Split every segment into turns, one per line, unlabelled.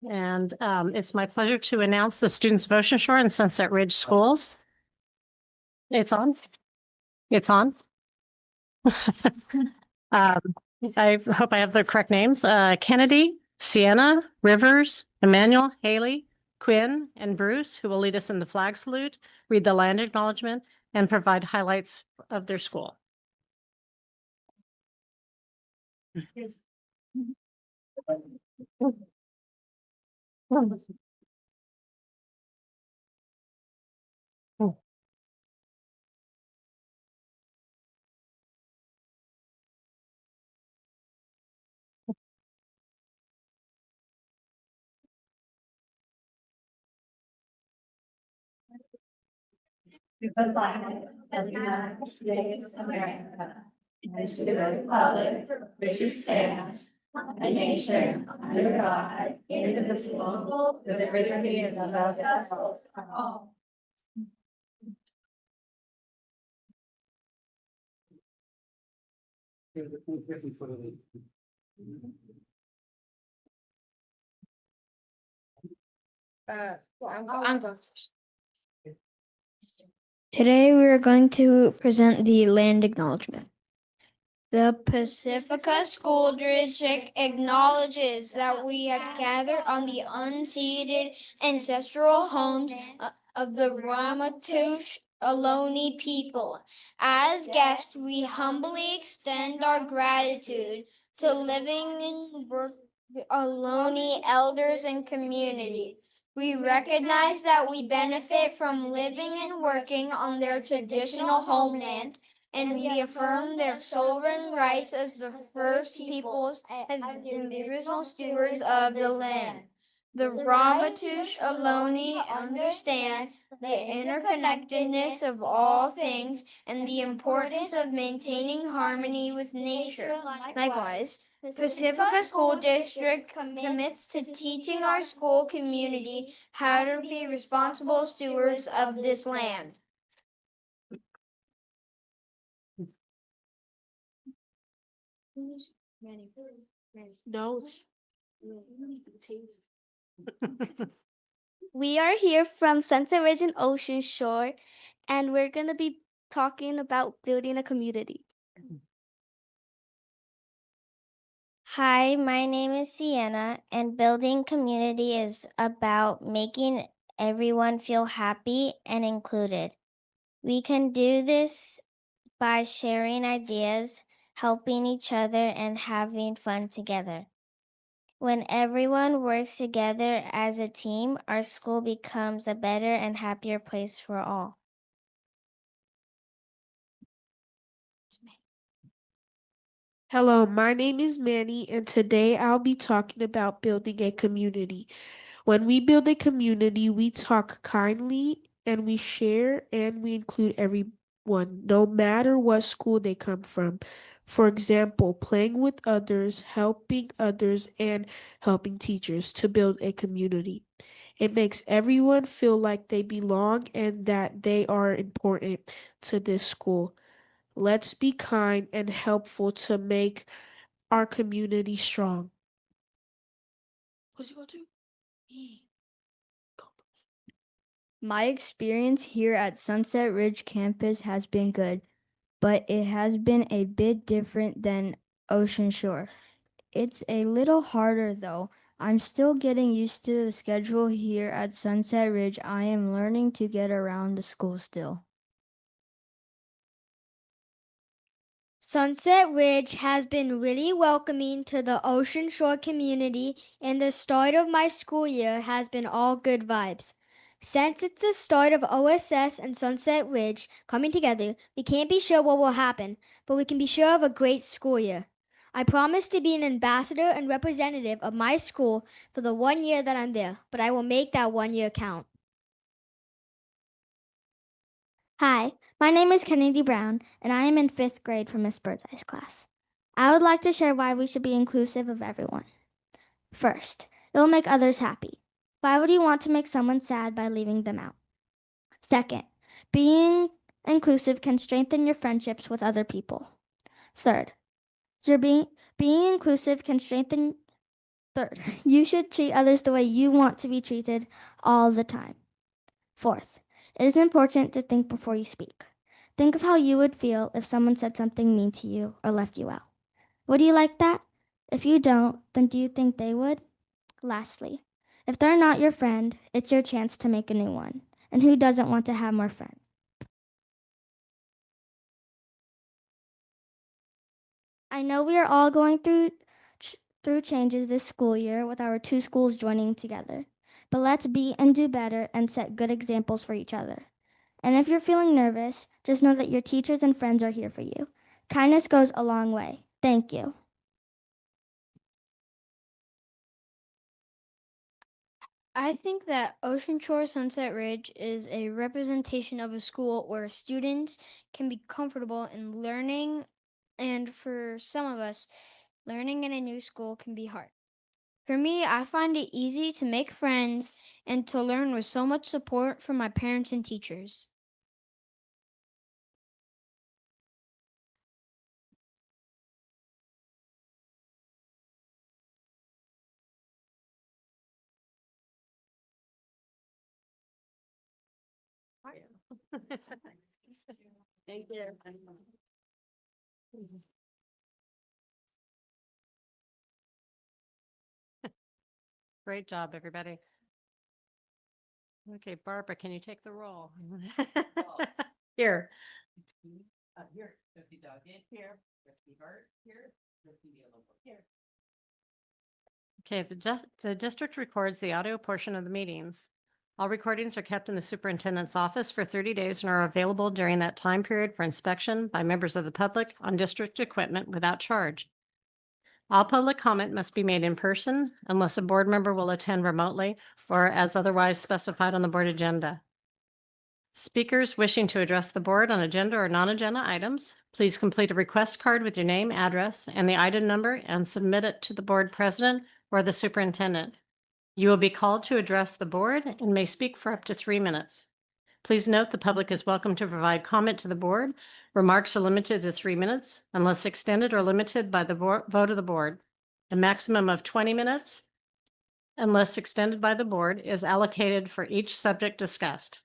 And it's my pleasure to announce the students of Ocean Shore and Sunset Ridge Schools. It's on. It's on. I hope I have the correct names. Kennedy, Sienna, Rivers, Emmanuel, Haley, Quinn, and Bruce, who will lead us in the flag salute, read the land acknowledgement, and provide highlights of their school. Yes. The flag of the United States of America and to the republic which it stands, a nation under God, indivisible, with liberty and justice for all.
I'm going. Today we are going to present the land acknowledgement. The Pacifica School District acknowledges that we have gathered on the unceded ancestral homes of the Ramaytush Ohlone people. As guests, we humbly extend our gratitude to living Ohlone elders and community. We recognize that we benefit from living and working on their traditional homeland, and we affirm their sovereign rights as the first peoples and the original stewards of the land. The Ramaytush Ohlone understand the interconnectedness of all things and the importance of maintaining harmony with nature. Likewise, the Pacifica School District commits to teaching our school community how to be responsible stewards of this land.
Notes.
We are here from Sunset Ridge and Ocean Shore, and we're going to be talking about building a community.
Hi, my name is Sienna, and building community is about making everyone feel happy and included. We can do this by sharing ideas, helping each other, and having fun together. When everyone works together as a team, our school becomes a better and happier place for all.
Hello, my name is Manny, and today I'll be talking about building a community. When we build a community, we talk kindly and we share and we include everyone, no matter what school they come from. For example, playing with others, and helping teachers to build a community. It makes everyone feel like they belong and that they are important to this school. Let's be kind and helpful to make our community strong. What's he gonna do?
My experience here at Sunset Ridge campus has been good, but it has been a bit different than Ocean Shore. It's a little harder though. I'm still getting used to the schedule here at Sunset Ridge. I am learning to get around the school still.
Sunset Ridge has been really welcoming to the Ocean Shore community, and the start of my school year has been all good vibes. Since it's the start of OSS and Sunset Ridge coming together, we can't be sure what will happen, but we can be sure of a great school year. I promise to be an ambassador and representative of my school for the 1 year that I'm there, but I will make that 1 year count.
Hi, my name is Kennedy Brown, and I am in 5th grade from Miss Birdseye's class. I would like to share why we should be inclusive of everyone. First, it will make others happy. Why would you want to make someone sad by leaving them out? Second, being inclusive can strengthen your friendships with other people. Third, being inclusive can strengthen Third, you should treat others the way you want to be treated all the time. Fourth, it is important to think before you speak. Think of how you would feel if someone said something mean to you or left you out. Would you like that? If you don't, then do you think they would? Lastly, if they're not your friend, it's your chance to make a new one. And who doesn't want to have more friends? I know we are all going through changes this school year with our 2 schools joining together. But let's be and do better and set good examples for each other. And if you're feeling nervous, just know that your teachers and friends are here for you. Kindness goes a long way. Thank you.
I think that Ocean Shore Sunset Ridge is a representation of a school where students can be comfortable in learning, and for some of us, learning in a new school can be hard. For me, I find it easy to make friends and to learn with so much support from my parents and teachers.
Thank you.
Great job, everybody. Okay, Barbara, can you take the roll? Here.
Here, Trustee Doggett, here, Trustee Hart, here, Trustee Yellowbrook, here.
Okay, the district records the audio portion of the meetings. All recordings are kept in the superintendent's office for 30 days and are available during that time period for inspection by members of the public on district equipment without charge. All public comment must be made in person unless a board member will attend remotely or as otherwise specified on the board agenda. Speakers wishing to address the board on agenda or non-agenda items, please complete a request card with your name, address, and the item number and submit it to the board president or the superintendent. You will be called to address the board and may speak for up to 3 minutes. Please note the public is welcome to provide comment to the board. Remarks are limited to 3 minutes unless extended or limited by the vote of the board. A maximum of 20 minutes, unless extended by the board, is allocated for each subject discussed.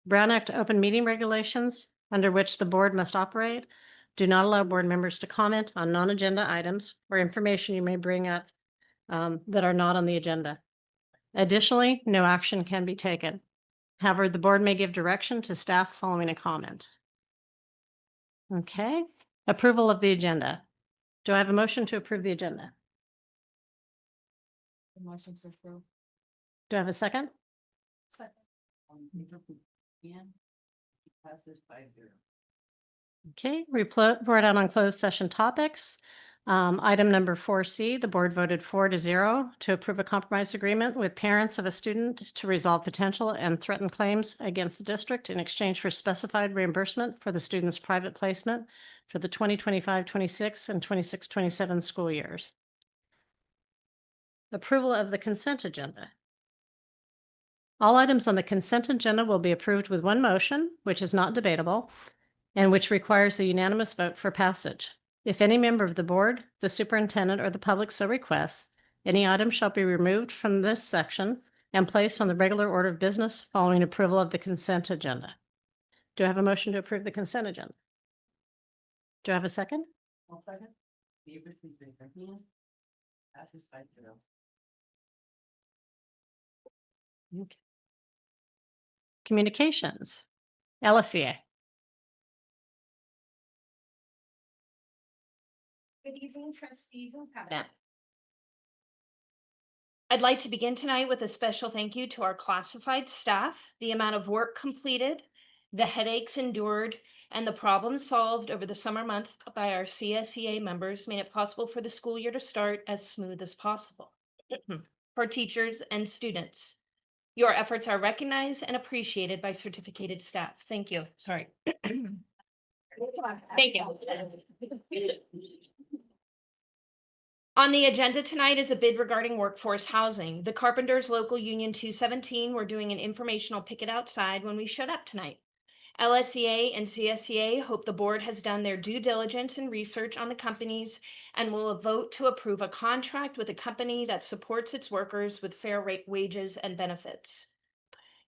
Brown Act open meeting regulations, under which the board must operate, do not allow board members to comment on non-agenda items or information you may bring up that are not on the agenda. Additionally, no action can be taken. However, the board may give direction to staff following a comment. Okay, approval of the agenda. Do I have a motion to approve the agenda?
Motion to approve.
Do I have a second?
Second. And passes 5-0.
Okay, report out on closed session topics. Item number 4C, the board voted 4-0 to approve a compromise agreement with parents of a student to resolve potential and threatened claims against the district in exchange for specified reimbursement for the student's private placement for the 2025-26 and 26-27 school years. Approval of the consent agenda. All items on the consent agenda will be approved with one motion, which is not debatable, and which requires a unanimous vote for passage. If any member of the board, the superintendent, or the public so requests, any item shall be removed from this section and placed on the regular order of business following approval of the consent agenda. Do I have a motion to approve the consent agenda? Do I have a second?
I'll second. The please raise their hand. Passes 5-0.
Okay. Communications. LSEA.
Good evening, trustees and cabinet. I'd like to begin tonight with a special thank you to our classified staff. The amount of work completed, the headaches endured, and the problems solved over the summer month by our CSEA members made it possible for the school year to start as smooth as possible. For teachers and students, your efforts are recognized and appreciated by certificated staff. Thank you. Sorry. Thank you. On the agenda tonight is a bid regarding workforce housing. The Carpenters Local Union 217 were doing an informational picket outside when we showed up tonight. LSEA and CSEA hope the board has done their due diligence and research on the companies and will vote to approve a contract with a company that supports its workers with fair wages and benefits.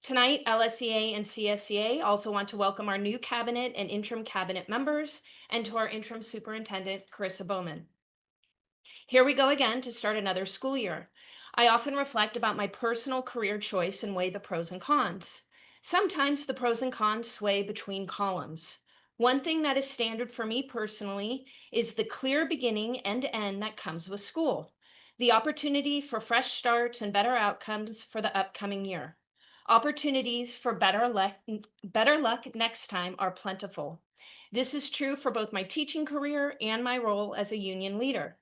Tonight, LSEA and CSEA also want to welcome our new cabinet and interim cabinet members and to our interim superintendent, Carissa Bowman. Here we go again to start another school year. I often reflect about my personal career choice and weigh the pros and cons. Sometimes the pros and cons sway between columns. One thing that is standard for me personally is the clear beginning and end that comes with school. The opportunity for fresh starts and better outcomes for the upcoming year. Opportunities for better luck next time are plentiful. This is true for both my teaching career and my role as a union leader.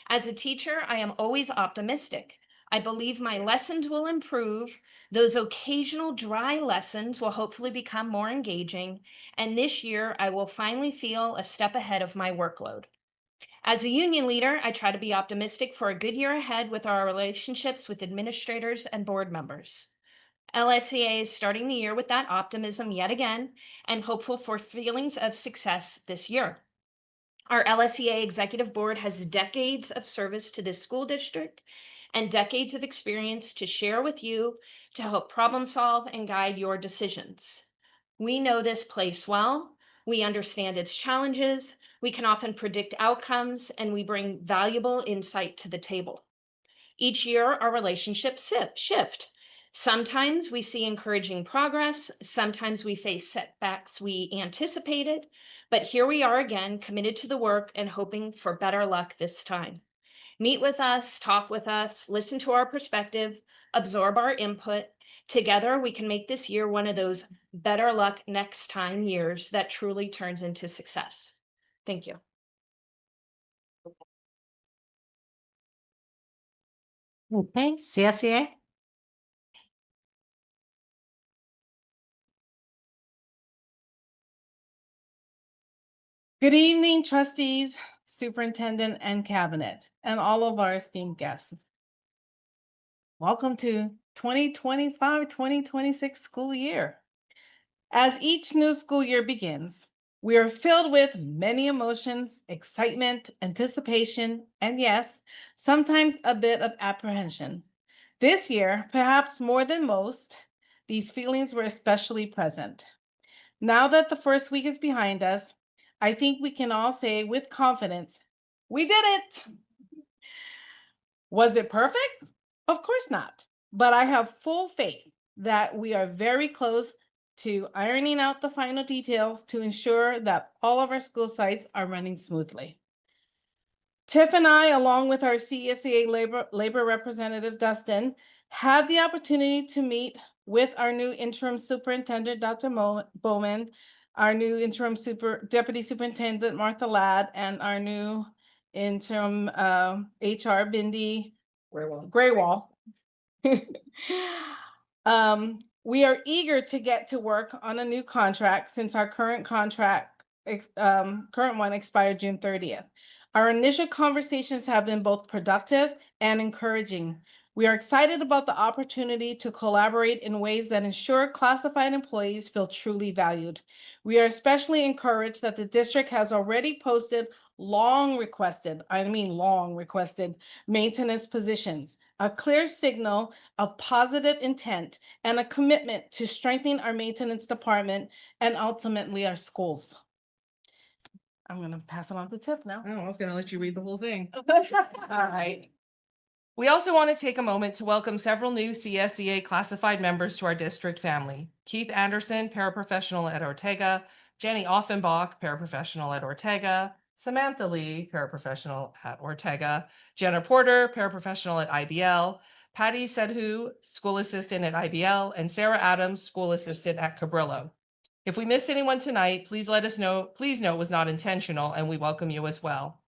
As a teacher, I am always optimistic. I believe my lessons will improve. Those occasional dry lessons will hopefully become more engaging. And this year, I will finally feel a step ahead of my workload. As a union leader, I try to be optimistic for a good year ahead with our relationships with administrators and board members. LSEA is starting the year with that optimism yet again and hopeful for feelings of success this year. Our LSEA Executive Board has decades of service to this school district and decades of experience to share with you to help problem solve and guide your decisions. We know this place well. We understand its challenges. We can often predict outcomes, and we bring valuable insight to the table. Each year, our relationships shift. Sometimes we see encouraging progress. Sometimes we face setbacks we anticipated. But here we are again, committed to the work and hoping for better luck this time. Meet with us, talk with us, listen to our perspective, absorb our input. Together, we can make this year one of those better luck next time years that truly turns into success. Thank you.
Okay, CSEA.
Good evening, trustees, superintendent, and cabinet, and all of our esteemed guests. Welcome to 2025-2026 school year. As each new school year begins, we are filled with many emotions, excitement, anticipation, and yes, sometimes a bit of apprehension. This year, perhaps more than most, these feelings were especially present. Now that the first week is behind us, I think we can all say with confidence, we did it. Was it perfect? Of course not. But I have full faith that we are very close to ironing out the final details to ensure that all of our school sites are running smoothly. Tiff and I, along with our CSEA labor representative, Dustin, had the opportunity to meet with our new interim superintendent, Dr. Bowman, our new interim deputy superintendent, Martha Ladd, and our new interim HR, Bindi Graywall. We are eager to get to work on a new contract since our current one expired June 30th. Our initial conversations have been both productive and encouraging. We are excited about the opportunity to collaborate in ways that ensure classified employees feel truly valued. We are especially encouraged that the district has already posted long requested maintenance positions, a clear signal of positive intent and a commitment to strengthening our maintenance department and ultimately our schools. I'm going to pass it on to Tiff now.
Oh, I was going to let you read the whole thing. All right. We also want to take a moment to welcome several new CSEA classified members to our district family. Keith Anderson, paraprofessional at Ortega, Jenny Offenbach, paraprofessional at Ortega, Samantha Lee, paraprofessional at Ortega, Jenna Porter, paraprofessional at IBL, Patty Sedhu, school assistant at IBL, and Sarah Adams, school assistant at Cabrillo. If we missed anyone tonight, please let us know. Please know it was not intentional, and we welcome you as well.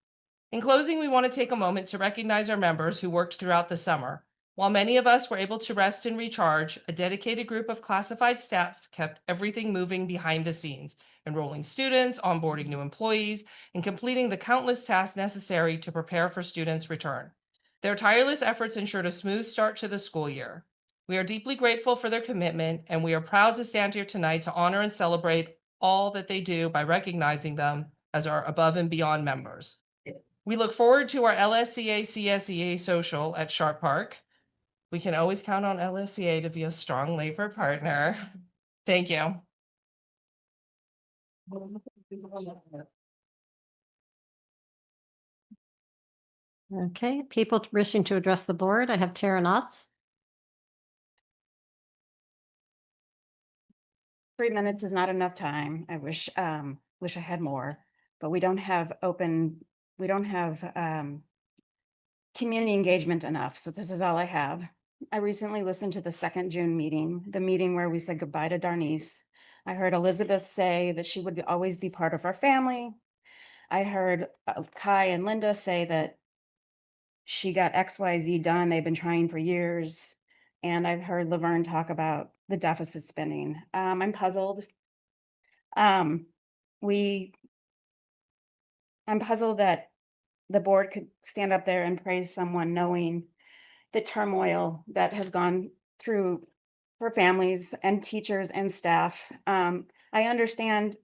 In closing, we want to take a moment to recognize our members who worked throughout the summer. While many of us were able to rest and recharge, a dedicated group of classified staff kept everything moving behind the scenes, enrolling students, onboarding new employees, and completing the countless tasks necessary to prepare for students' return. Their tireless efforts ensured a smooth start to the school year. We are deeply grateful for their commitment, and we are proud to stand here tonight to honor and celebrate all that they do by recognizing them as our above and beyond members. We look forward to our LSCA CSEA social at Sharp Park. We can always count on LSCA to be a strong labor partner. Thank you.
Okay, people wishing to address the board. I have Tara Knotts.
3 minutes is not enough time. I wish I had more, but we don't have community engagement enough. So this is all I have. I recently listened to the 2nd June meeting, the meeting where we said goodbye to Darnice. I heard Elizabeth say that she would always be part of our family. I heard Kai and Linda say that she got XYZ done. They've been trying for years. And I've heard Laverne talk about the deficit spending. I'm puzzled. I'm puzzled that the board could stand up there and praise someone knowing the turmoil that has gone through for families and teachers and staff. I understand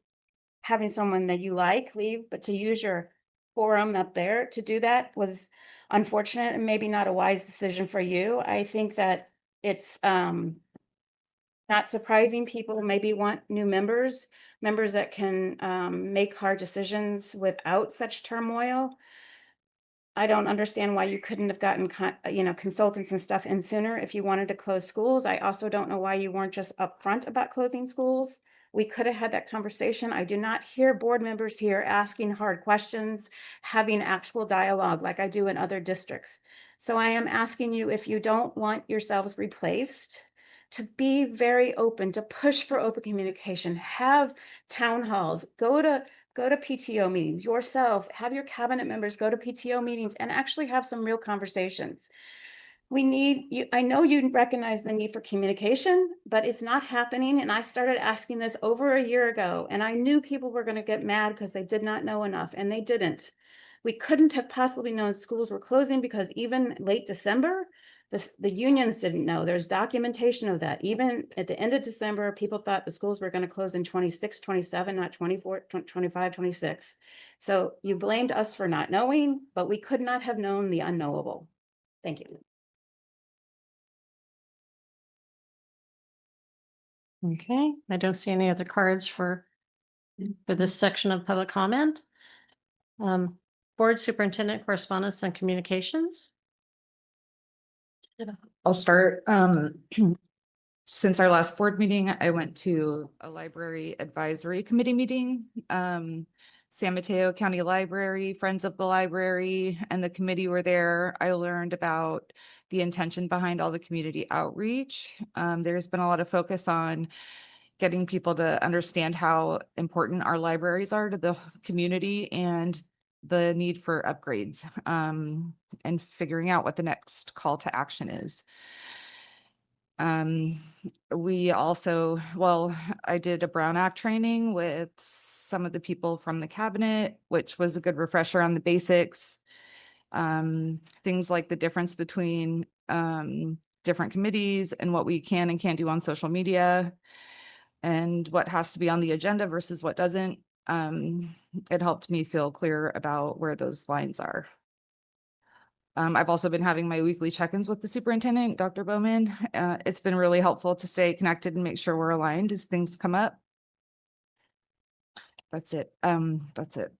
having someone that you like leave, but to use your forum up there to do that was unfortunate and maybe not a wise decision for you. I think that it's not surprising people maybe want new members that can make hard decisions without such turmoil. I don't understand why you couldn't have gotten consultants and stuff in sooner if you wanted to close schools. I also don't know why you weren't just upfront about closing schools. We could have had that conversation. I do not hear board members here asking hard questions, having actual dialogue like I do in other districts. So I am asking you, if you don't want yourselves replaced, to be very open, to push for open communication, have town halls, go to PTO meetings yourself, have your cabinet members go to PTO meetings and actually have some real conversations. We need you. I know you recognize the need for communication, but it's not happening. And I started asking this over a year ago, and I knew people were going to get mad because they did not know enough, and they didn't. We couldn't have possibly known schools were closing because even late December, the unions didn't know. There's documentation of that. Even at the end of December, people thought the schools were going to close in 26, 27, not 24, 25, 26. So you blamed us for not knowing, but we could not have known the unknowable. Thank you.
Okay, I don't see any other cards for this section of public comment. Board Superintendent Correspondence and Communications.
I'll start. Since our last board meeting, I went to a library advisory committee meeting. San Mateo County Library, Friends of the Library, and the committee were there. I learned about the intention behind all the community outreach. There's been a lot of focus on getting people to understand how important our libraries are to the community and the need for upgrades, and figuring out what the next call to action is. We also, I did a Brown Act training with some of the people from the cabinet, which was a good refresher on the basics. Things like the difference between different committees and what we can and can't do on social media and what has to be on the agenda versus what doesn't. It helped me feel clear about where those lines are. I've also been having my weekly check-ins with the superintendent, Dr. Bowman. It's been really helpful to stay connected and make sure we're aligned as things come up. That's it. That's it.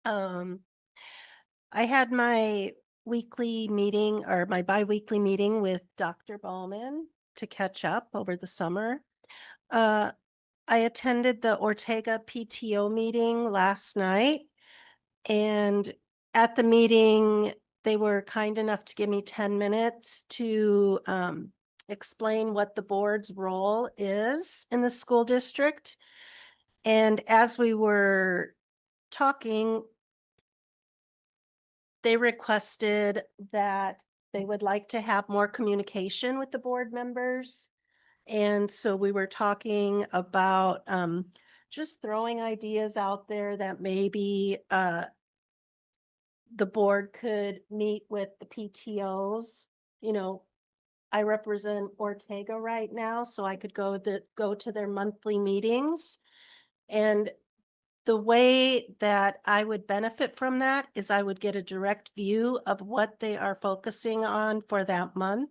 I had my weekly meeting or my bi-weekly meeting with Dr. Bowman to catch up over the summer. I attended the Ortega PTO meeting last night, and at the meeting, they were kind enough to give me 10 minutes to explain what the board's role is in the school district. And as we were talking, they requested that they would like to have more communication with the board members. And so we were talking about just throwing ideas out there that maybe the board could meet with the PTOs, I represent Ortega right now, so I could go to their monthly meetings. And the way that I would benefit from that is I would get a direct view of what they are focusing on for that month,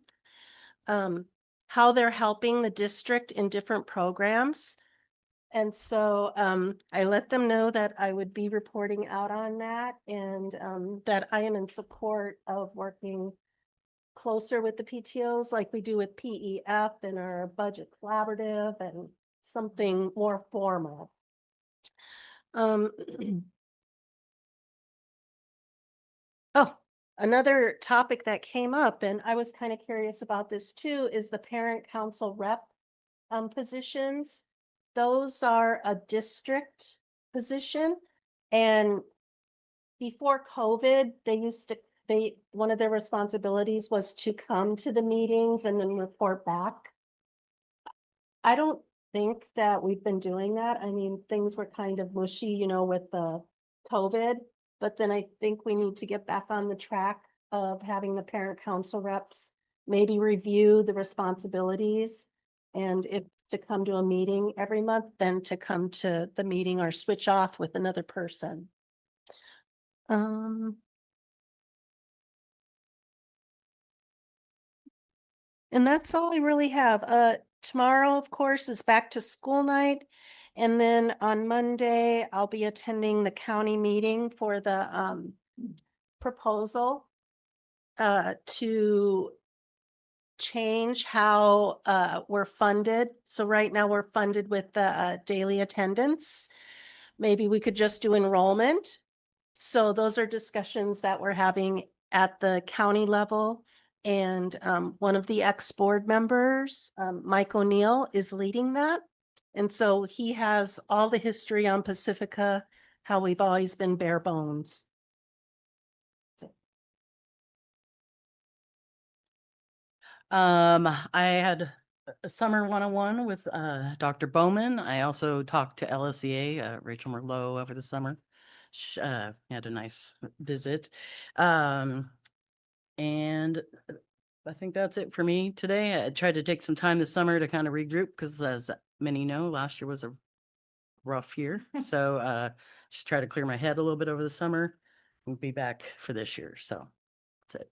how they're helping the district in different programs. And so I let them know that I would be reporting out on that and that I am in support of working closer with the PTOs like we do with PEF and our budget collaborative and something more formal. Oh, another topic that came up, and I was kind of curious about this too, is the parent council rep positions. Those are a district position, and before COVID, one of their responsibilities was to come to the meetings and then report back. I don't think that we've been doing that. I mean, things were kind of mushy, you know, with the COVID, but then I think we need to get back on the track of having the parent council reps maybe review the responsibilities. And if to come to a meeting every month, then to come to the meeting or switch off with another person. And that's all I really have. Tomorrow, of course, is back to school night. And then on Monday, I'll be attending the county meeting for the proposal to change how we're funded. So right now we're funded with the daily attendance. Maybe we could just do enrollment. So those are discussions that we're having at the county level. And one of the ex-board members, Mike O'Neill, is leading that. And so he has all the history on Pacifica, how we've always been bare bones.
I had a summer one-on-one with Dr. Bowman. I also talked to LSEA, Rachel Merlot, over the summer. Had a nice visit. And I think that's it for me today. I tried to take some time this summer to kind of regroup because, as many know, last year was a rough year. So just try to clear my head a little bit over the summer and be back for this year. So that's it.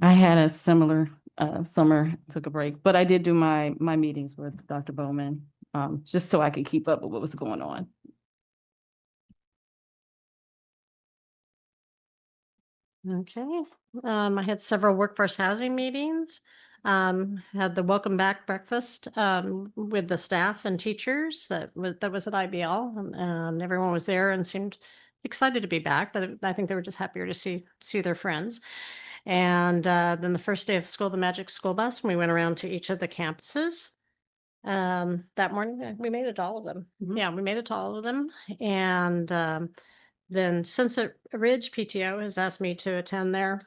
I had a similar summer, took a break, but I did do my meetings with Dr. Bowman, just so I could keep up with what was going on.
Okay. I had several workforce housing meetings. Had the welcome back breakfast with the staff and teachers that was at IBL, and everyone was there and seemed excited to be back. But I think they were just happier to see their friends. And then the first day of school, the Magic School Bus, we went around to each of the campuses. That morning, we made it to all of them. Yeah, we made it to all of them. And then Sunset Ridge PTO has asked me to attend their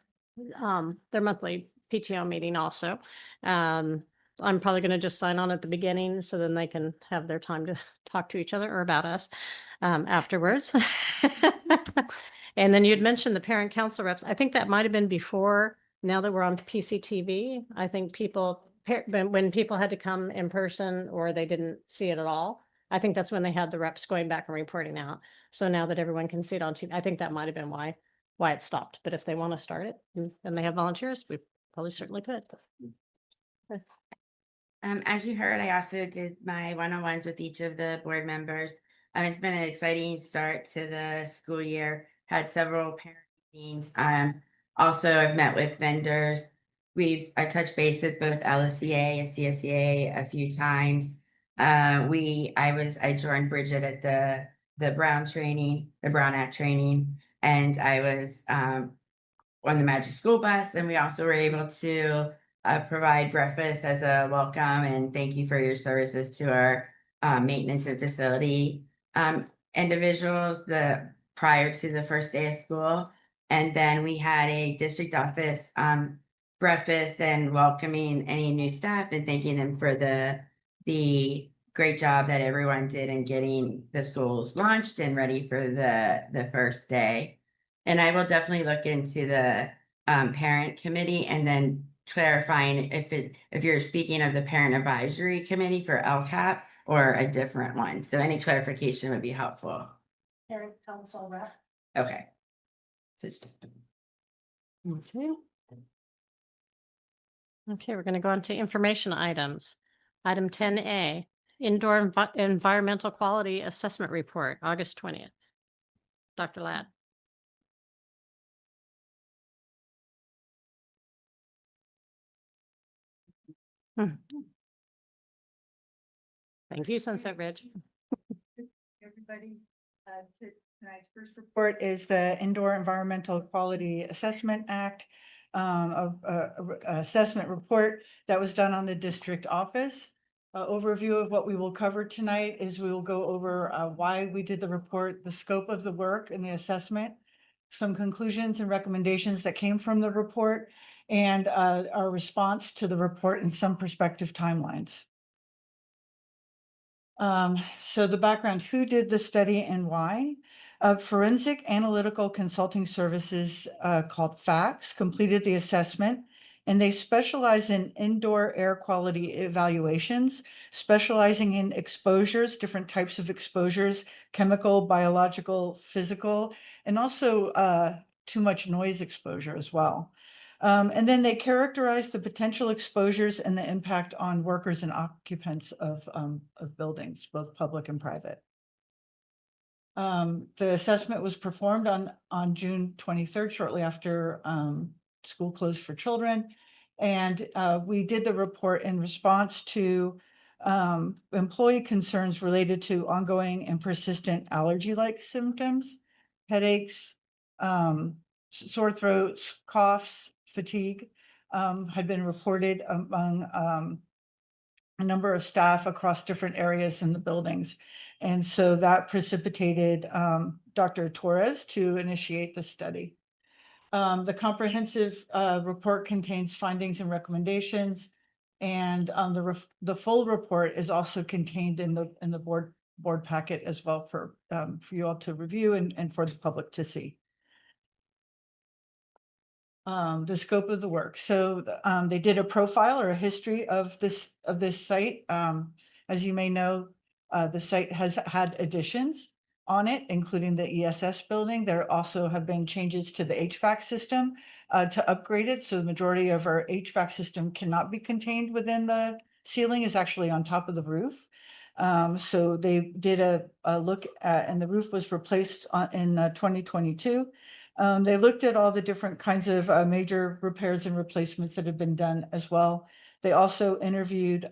monthly PTO meeting also. I'm probably going to just sign on at the beginning so then they can have their time to talk to each other or about us afterwards. And then you'd mentioned the parent council reps. I think that might have been before. Now that we're on PCTV, I think when people had to come in person or they didn't see it at all, I think that's when they had the reps going back and reporting out. So now that everyone can see it on TV, I think that might have been why it stopped. But if they want to start it and they have volunteers, we probably certainly could.
As you heard, I also did my one-on-ones with each of the board members. It's been an exciting start to the school year. Had several parent meetings. Also, I've met with vendors. I touched base with both LSEA and CSEA a few times. I joined Bridget at the Brown Act training, and I was on the Magic School Bus, and we also were able to provide breakfast as a welcome and thank you for your services to our maintenance and facility individuals prior to the first day of school. And then we had a district office breakfast and welcoming any new staff and thanking them for the great job that everyone did in getting the schools launched and ready for the first day. And I will definitely look into the parent committee, and then clarifying if you're speaking of the parent advisory committee for LCAP or a different one. So any clarification would be helpful.
Parent council rep.
Okay. So it's-
Okay. Okay, we're going to go on to information items. Item 10A, Indoor Environmental Quality Assessment Report, August 20th. Dr. Ladd. Thank you, Sunset Ridge.
Everybody, tonight's first report is the Indoor Environmental Quality Assessment Act, assessment report that was done on the district office. Overview of what we will cover tonight is we will go over why we did the report, the scope of the work and the assessment, some conclusions and recommendations that came from the report, and our response to the report and some perspective timelines. So the background, who did the study and why? Forensic Analytical Consulting Services called FACS completed the assessment, and they specialize in indoor air quality evaluations, specializing in exposures, different types of exposures, chemical, biological, physical, and also too much noise exposure as well. And then they characterize the potential exposures and the impact on workers and occupants of buildings, both public and private. The assessment was performed on June 23rd, shortly after school closed for children. And we did the report in response to employee concerns related to ongoing and persistent allergy-like symptoms, headaches, sore throats, coughs, fatigue had been reported among a number of staff across different areas in the buildings. And so that precipitated Dr. Torres to initiate the study. The comprehensive report contains findings and recommendations, and the full report is also contained in the board packet as well for you all to review and for the public to see. The scope of the work. So they did a profile or a history of this site. As you may know, the site has had additions on it, including the ESS building. There also have been changes to the HVAC system to upgrade it. So the majority of our HVAC system cannot be contained within the ceiling, is actually on top of the roof. So they did a look at, and the roof was replaced in 2022. They looked at all the different kinds of major repairs and replacements that have been done as well. They also interviewed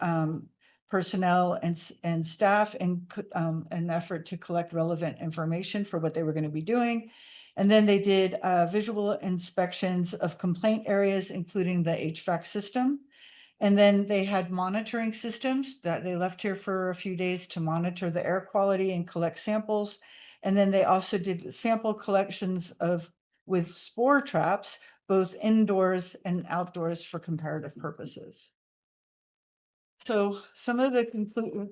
personnel and staff in an effort to collect relevant information for what they were going to be doing. And then they did visual inspections of complaint areas, including the HVAC system. And then they had monitoring systems that they left here for a few days to monitor the air quality and collect samples. And then they also did sample collections with spore traps, both indoors and outdoors for comparative purposes. So some of a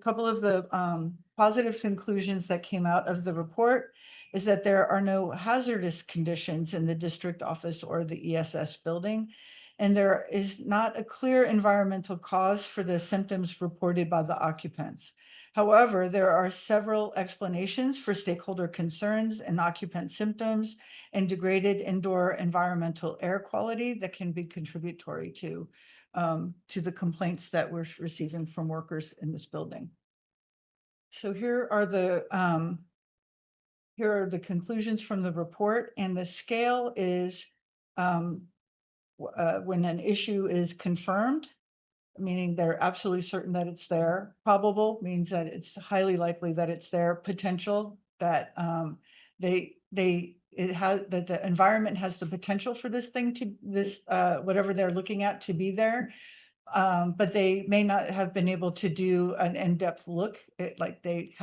couple of the positive conclusions that came out of the report is that there are no hazardous conditions in the district office or the ESS building. And there is not a clear environmental cause for the symptoms reported by the occupants. However, there are several explanations for stakeholder concerns and occupant symptoms and degraded indoor environmental air quality that can be contributory to the complaints that we're receiving from workers in this building. So here are the conclusions from the report, and the scale is when an issue is confirmed, meaning they're absolutely certain that it's there. Probable means that it's highly likely that it's there. Potential, that that the environment has the potential for this thing to whatever they're looking at to be there. But they may not have been able to do an in-depth look. They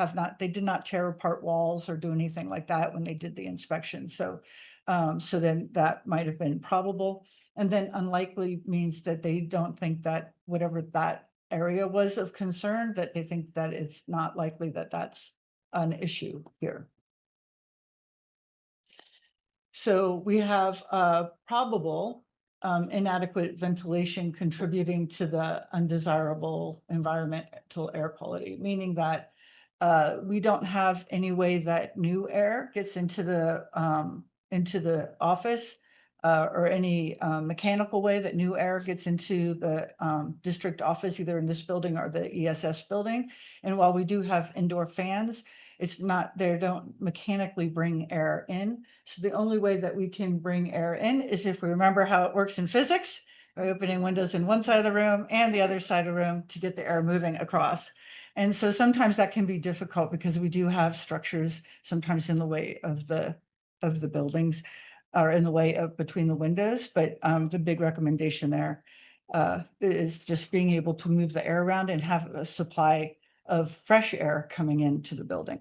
did not tear apart walls or do anything like that when they did the inspection. So then that might have been probable. And then unlikely means that they don't think that whatever that area was of concern, that they think that it's not likely that that's an issue here. So we have probable, inadequate ventilation contributing to the undesirable environmental air quality, meaning that we don't have any way that new air gets into the office or any mechanical way that new air gets into the district office, either in this building or the ESS building. And while we do have indoor fans, it's not, they don't mechanically bring air in. So the only way that we can bring air in is if we remember how it works in physics, by opening windows in one side of the room and the other side of the room to get the air moving across. And so sometimes that can be difficult because we do have structures sometimes in the way of the buildings or in the way of between the windows. But the big recommendation there is just being able to move the air around and have a supply of fresh air coming into the building.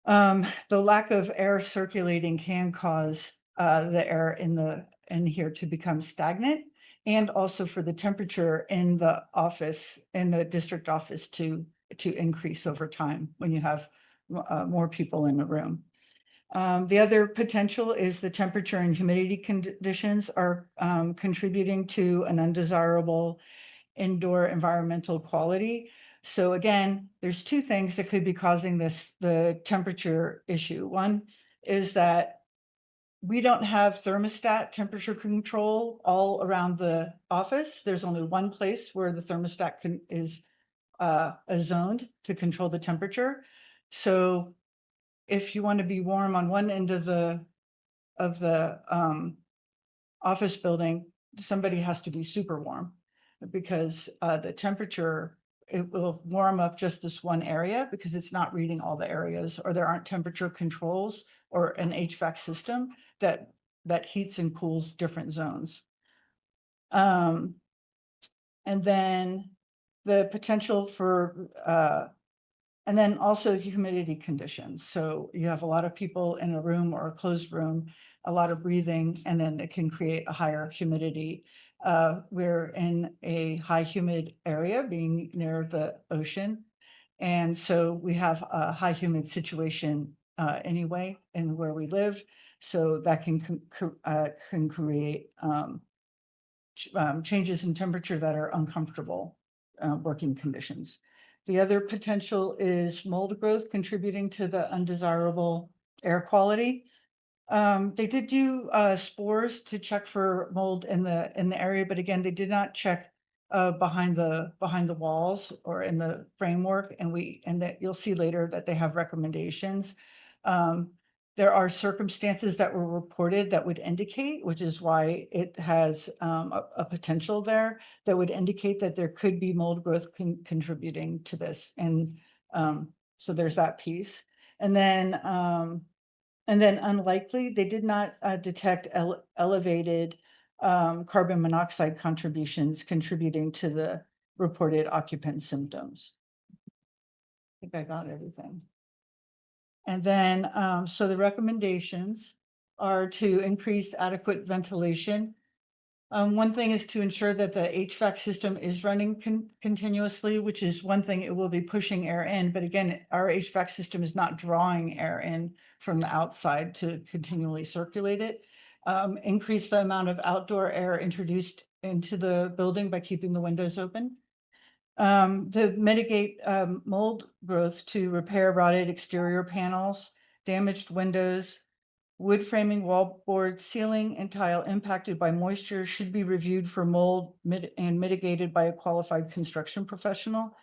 The lack of air circulating can cause the air in here to become stagnant, and also for the temperature in the office, in the district office to increase over time when you have more people in the room. The other potential is the temperature and humidity conditions are contributing to an undesirable indoor environmental quality. So again, there's two things that could be causing the temperature issue. One is that we don't have thermostat temperature control all around the office. There's only one place where the thermostat is zoned to control the temperature. So if you want to be warm on one end of the office building, somebody has to be super warm because the temperature, it will warm up just this one area because it's not reading all the areas, or there aren't temperature controls or an HVAC system that heats and cools different zones. And then the potential for and then also humidity conditions. So you have a lot of people in a room or a closed room, a lot of breathing, and then it can create a higher humidity. We're in a high humid area, being near the ocean. And so we have a high humid situation anyway in where we live. So that can create changes in temperature that are uncomfortable working conditions. The other potential is mold growth contributing to the undesirable air quality. They did do spores to check for mold in the area, but again, they did not check behind the walls or in the framework. And that you'll see later that they have recommendations. There are circumstances that were reported that would indicate, which is why it has a potential there, that would indicate that there could be mold growth contributing to this. And so there's that piece. And then unlikely, they did not detect elevated carbon monoxide contributions contributing to the reported occupant symptoms. I think I got everything. And then, so the recommendations are to increase adequate ventilation. One thing is to ensure that the HVAC system is running continuously, which is one thing, it will be pushing air in. But again, our HVAC system is not drawing air in from the outside to continually circulate it. Increase the amount of outdoor air introduced into the building by keeping the windows open. To mitigate mold growth, to repair rotted exterior panels, damaged windows, wood framing, wallboard, ceiling, and tile impacted by moisture should be reviewed for mold and mitigated by a qualified construction professional.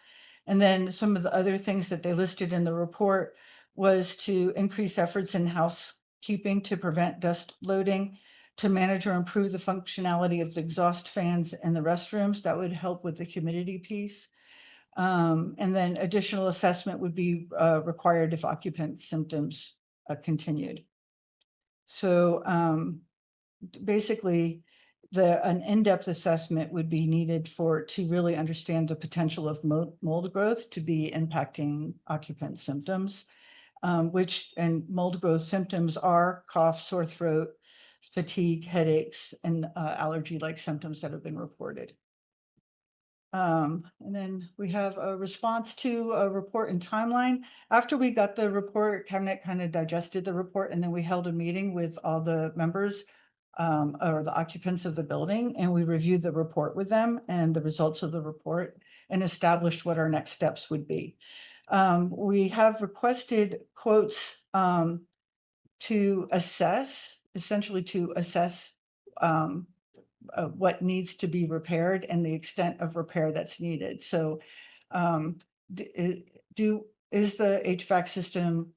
And then some of the other things that they listed in the report was to increase efforts in housekeeping to prevent dust loading, to manage or improve the functionality of the exhaust fans in the restrooms. That would help with the humidity piece. And then additional assessment would be required if occupant symptoms continued. So basically, an in-depth assessment would be needed to really understand the potential of mold growth to be impacting occupant symptoms, and mold growth symptoms are cough, sore throat, fatigue, headaches, and allergy-like symptoms that have been reported. And then we have a response to a report and timeline. After we got the report, Cabinet kind of digested the report, and then we held a meeting with all the members or the occupants of the building, and we reviewed the report with them and the results of the report and established what our next steps would be. We have requested quotes to assess, essentially to assess what needs to be repaired and the extent of repair that's needed. So is the HVAC system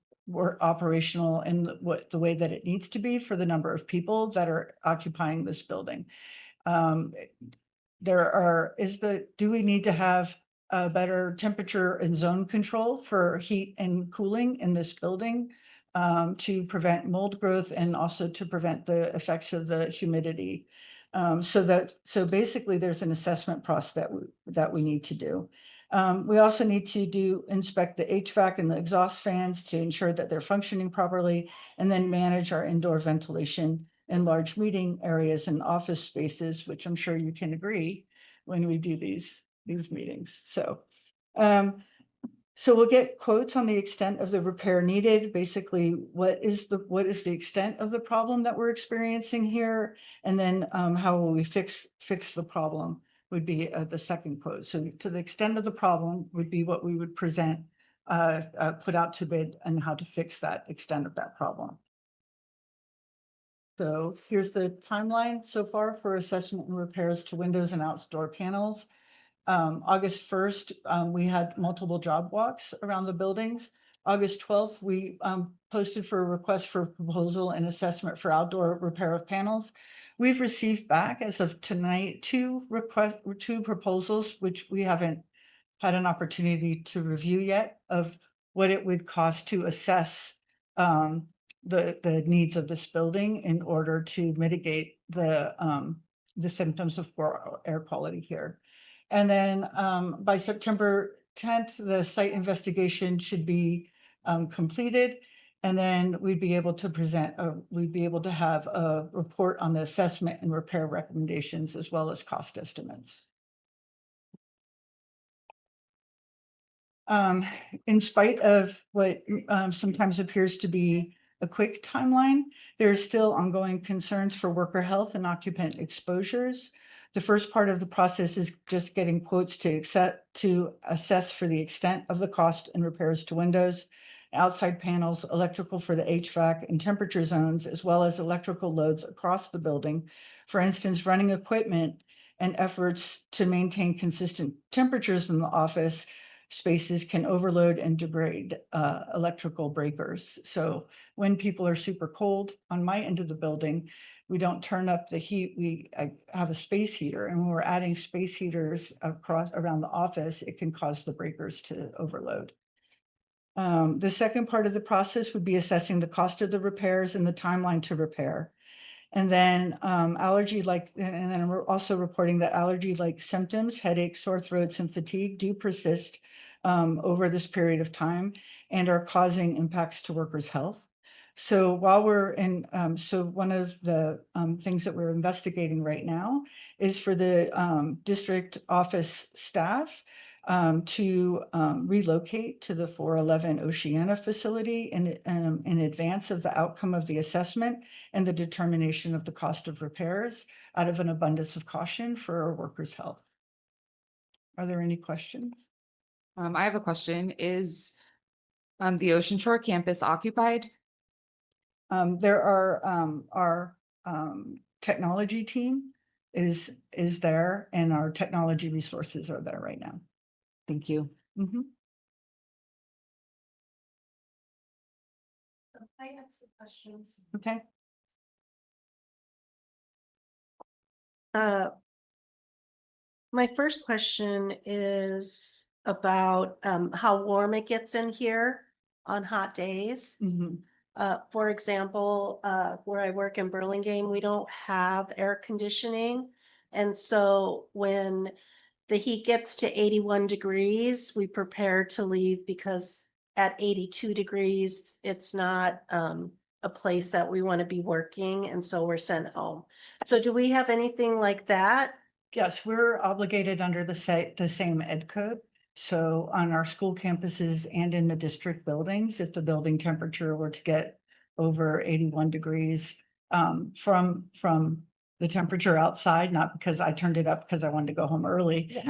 operational in the way that it needs to be for the number of people that are occupying this building? Do we need to have a better temperature and zone control for heat and cooling in this building to prevent mold growth and also to prevent the effects of the humidity? So basically there's an assessment process that we need to do. We also need to inspect the HVAC and the exhaust fans to ensure that they're functioning properly, and then manage our indoor ventilation in large meeting areas and office spaces, which I'm sure you can agree when we do these meetings. So we'll get quotes on the extent of the repair needed. Basically, what is the extent of the problem that we're experiencing here? And then how will we fix the problem would be the second quote. So to the extent of the problem would be what we would present, put out to bid, and how to fix that extent of that problem. So here's the timeline so far for assessment and repairs to windows and outdoor panels. August 1st, we had multiple job walks around the buildings. August 12th, we posted for a request for proposal and assessment for outdoor repair of panels. We've received back as of tonight two proposals, which we haven't had an opportunity to review yet, of what it would cost to assess the needs of this building in order to mitigate the symptoms of poor air quality here. And then by September 10th, the site investigation should be completed. And then we'd be able to have a report on the assessment and repair recommendations, as well as cost estimates. In spite of what sometimes appears to be a quick timeline, there are still ongoing concerns for worker health and occupant exposures. The first part of the process is just getting quotes to assess for the extent of the cost and repairs to windows, outside panels, electrical for the HVAC and temperature zones, as well as electrical loads across the building. For instance, running equipment and efforts to maintain consistent temperatures in the office spaces can overload and degrade electrical breakers. So when people are super cold on my end of the building, we don't turn up the heat. I have a space heater, and when we're adding space heaters around the office, it can cause the breakers to overload. The second part of the process would be assessing the cost of the repairs and the timeline to repair. And then and then we're also reporting that allergy-like symptoms, headaches, sore throats, and fatigue do persist over this period of time and are causing impacts to workers' health. So while we're in, so one of the things that we're investigating right now is for the district office staff to relocate to the 411 Oceana facility in advance of the outcome of the assessment and the determination of the cost of repairs, out of an abundance of caution for our workers' health. Are there any questions?
I have a question. Is the Ocean Shore campus occupied?
There are our technology team is there, and our technology resources are there right now.
Thank you.
Mm-hmm.
I have some questions.
Okay.
My first question is about how warm it gets in here on hot days.
Mm-hmm.
For example, where I work in Burlingame, we don't have air conditioning. And so when the heat gets to 81 degrees, we prepare to leave, because at 82 degrees, it's not a place that we want to be working. And so we're sent home. So do we have anything like that?
Yes, we're obligated under the same ed code. So on our school campuses and in the district buildings, if the building temperature were to get over 81 degrees, from the temperature outside, not because I turned it up because I wanted to go home early.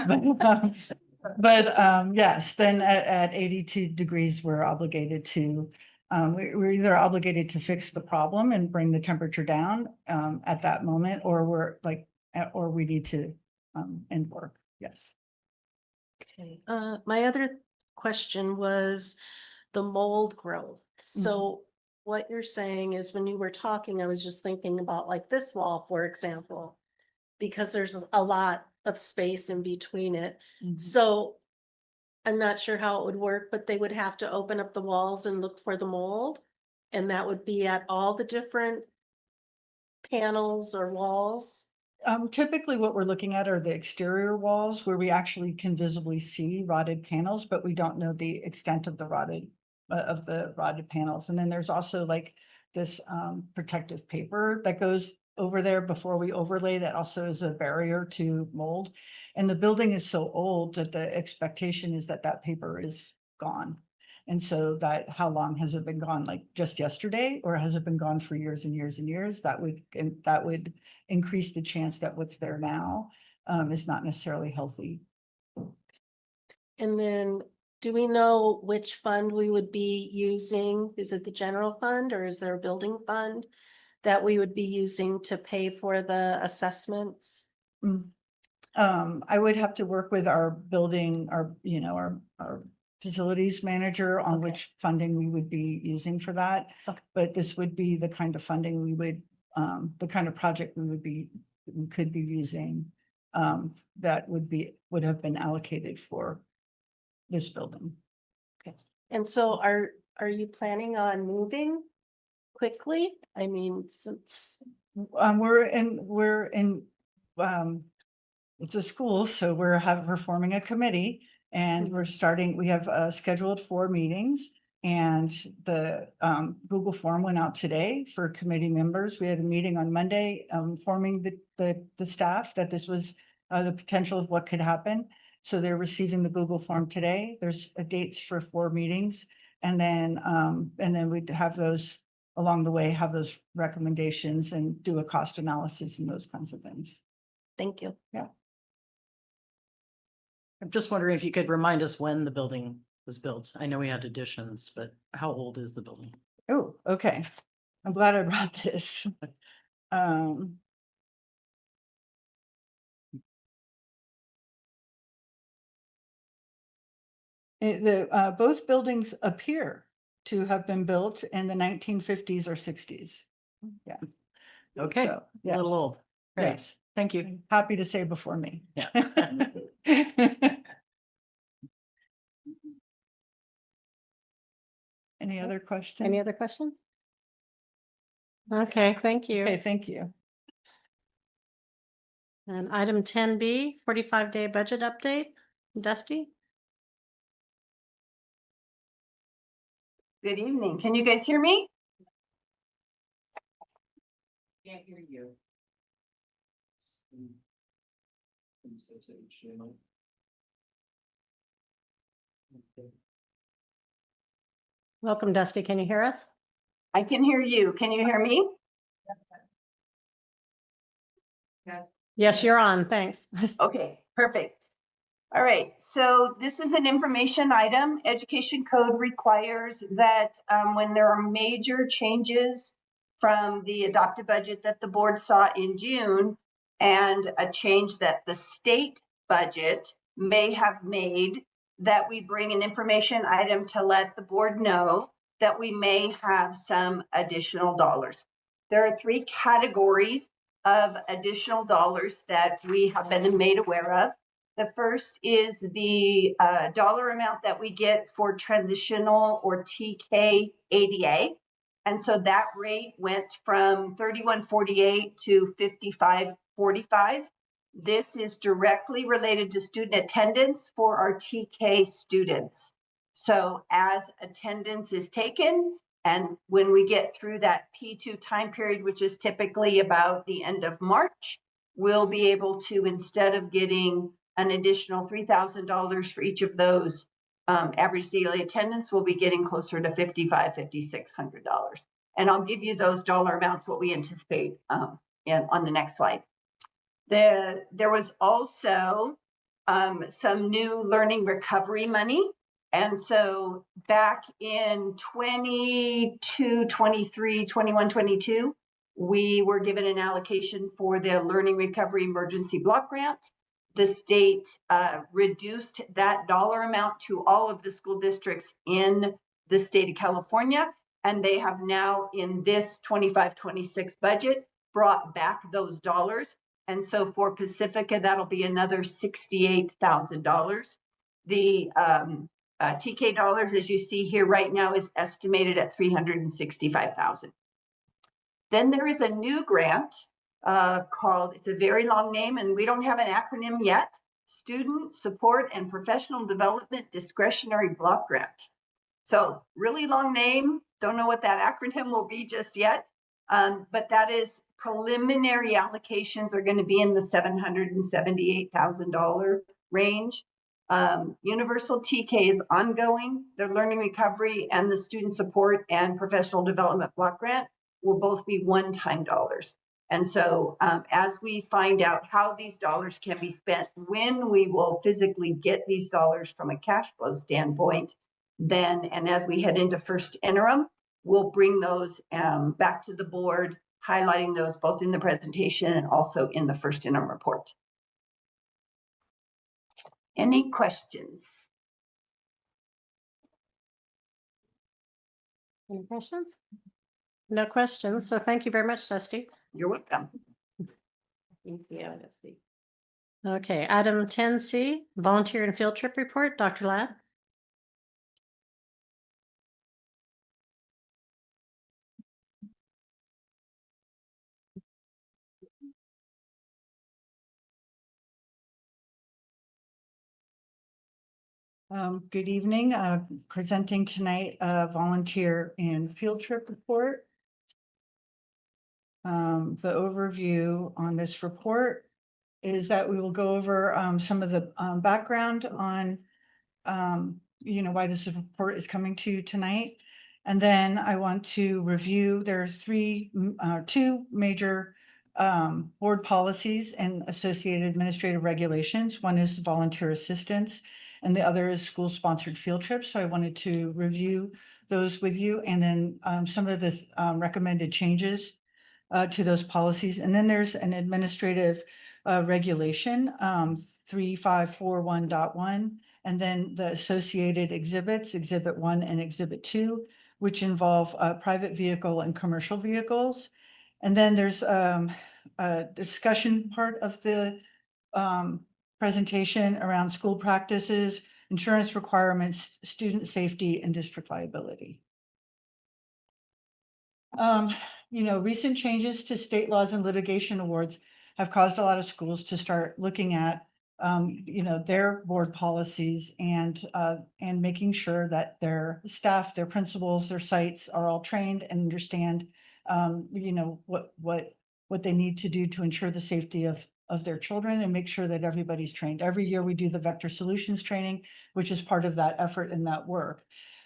But yes, then at 82 degrees, we're obligated to, we're either obligated to fix the problem and bring the temperature down at that moment, or we're like, or we need to end work. Yes.
Okay, my other question was the mold growth. So what you're saying is when you were talking, I was just thinking about like this wall, for example, because there's a lot of space in between it. So I'm not sure how it would work, but they would have to open up the walls and look for the mold. And that would be at all the different panels or walls.
Typically what we're looking at are the exterior walls where we actually can visibly see rotted panels, but we don't know the extent of the rotted panels. And then there's also like this protective paper that goes over there before we overlay that also is a barrier to mold. And the building is so old that the expectation is that that paper is gone. And so that, how long has it been gone? Like just yesterday, or has it been gone for years and years and years? That would increase the chance that what's there now is not necessarily healthy.
And then do we know which fund we would be using? Is it the general fund or is there a building fund that we would be using to pay for the assessments?
I would have to work with our building, our facilities manager on which funding we would be using for that. But this would be the kind of funding we would, the kind of project we could be using that would have been allocated for this building.
Okay. And so are you planning on moving quickly? I mean, since
we're in it's a school, so we're forming a committee, and we have scheduled 4 meetings, and the Google form went out today for committee members. We had a meeting on Monday informing the staff that this was the potential of what could happen. So they're receiving the Google form today. There's dates for 4 meetings, and then we'd have those along the way, have those recommendations and do a cost analysis and those kinds of things.
Thank you.
Yeah.
I'm just wondering if you could remind us when the building was built. I know we had additions, but how old is the building?
Oh, okay. I'm glad I brought this. Both buildings appear to have been built in the 1950s or 60s. Yeah.
Okay,
So,
a little old. Great.
Yes.
Thank you.
Happy to say before me.
Yeah.
Any other questions?
Any other questions? Okay, thank you.
Okay, thank you.
And item 10B, 45-day budget update. Dusty?
Good evening. Can you guys hear me?
Can't hear you.
Welcome, Dusty. Can you hear us?
I can hear you. Can you hear me?
Yes. Yes, you're on. Thanks.
Okay, perfect. All right, so this is an information item. Education code requires that when there are major changes from the adopted budget that the board saw in June and a change that the state budget may have made, that we bring an information item to let the board know that we may have some additional dollars. There are 3 categories of additional dollars that we have been made aware of. The first is the dollar amount that we get for transitional or TK ADA. And so that rate went from $31.48 to $55.45. This is directly related to student attendance for our TK students. So as attendance is taken, and when we get through that P2 time period, which is typically about the end of March, we'll be able to, instead of getting an additional $3,000 for each of those average daily attendance, we'll be getting closer to $5,600. And I'll give you those dollar amounts, what we anticipate on the next slide. There was also some new learning recovery money. And so back in 22, 23, 21, 22, we were given an allocation for the Learning Recovery Emergency Block Grant. The state reduced that dollar amount to all of the school districts in the state of California. And they have now in this 25-26 budget brought back those dollars. And so for Pacifica, that'll be another $68,000. The TK dollars, as you see here right now, is estimated at $365,000. Then there is a new grant called, it's a very long name and we don't have an acronym yet, Student Support and Professional Development Discretionary Block Grant. So really long name, don't know what that acronym will be just yet, but that is preliminary allocations are going to be in the $778,000 range. Universal TK is ongoing. The learning recovery and the student support and professional development block grant will both be one-time dollars. And so as we find out how these dollars can be spent, when we will physically get these dollars from a cash flow standpoint, then, and as we head into first interim, we'll bring those back to the board, highlighting those both in the presentation and also in the first interim report. Any questions?
Any questions? No questions. So thank you very much, Dusty.
You're welcome.
Thank you, Dusty. Okay, item 10C, volunteer and field trip report, Dr. Ladd.
Good evening. Presenting tonight a volunteer and field trip report. The overview on this report is that we will go over some of the background on why this report is coming to you tonight. And then I want to review, there are two major board policies and associated administrative regulations. One is volunteer assistance and the other is school-sponsored field trips. So I wanted to review those with you and then some of the recommended changes to those policies. And then there's an administrative regulation, 3541.1, and then the associated exhibits, Exhibit 1 and Exhibit 2, which involve private vehicle and commercial vehicles. And then there's a discussion part of the presentation around school practices, insurance requirements, student safety, and district liability. Recent changes to state laws and litigation awards have caused a lot of schools to start looking at, their board policies and making sure that their staff, their principals, their sites are all trained and understand, what they need to do to ensure the safety of their children and make sure that everybody's trained. Every year we do the Vector Solutions training, which is part of that effort and that work.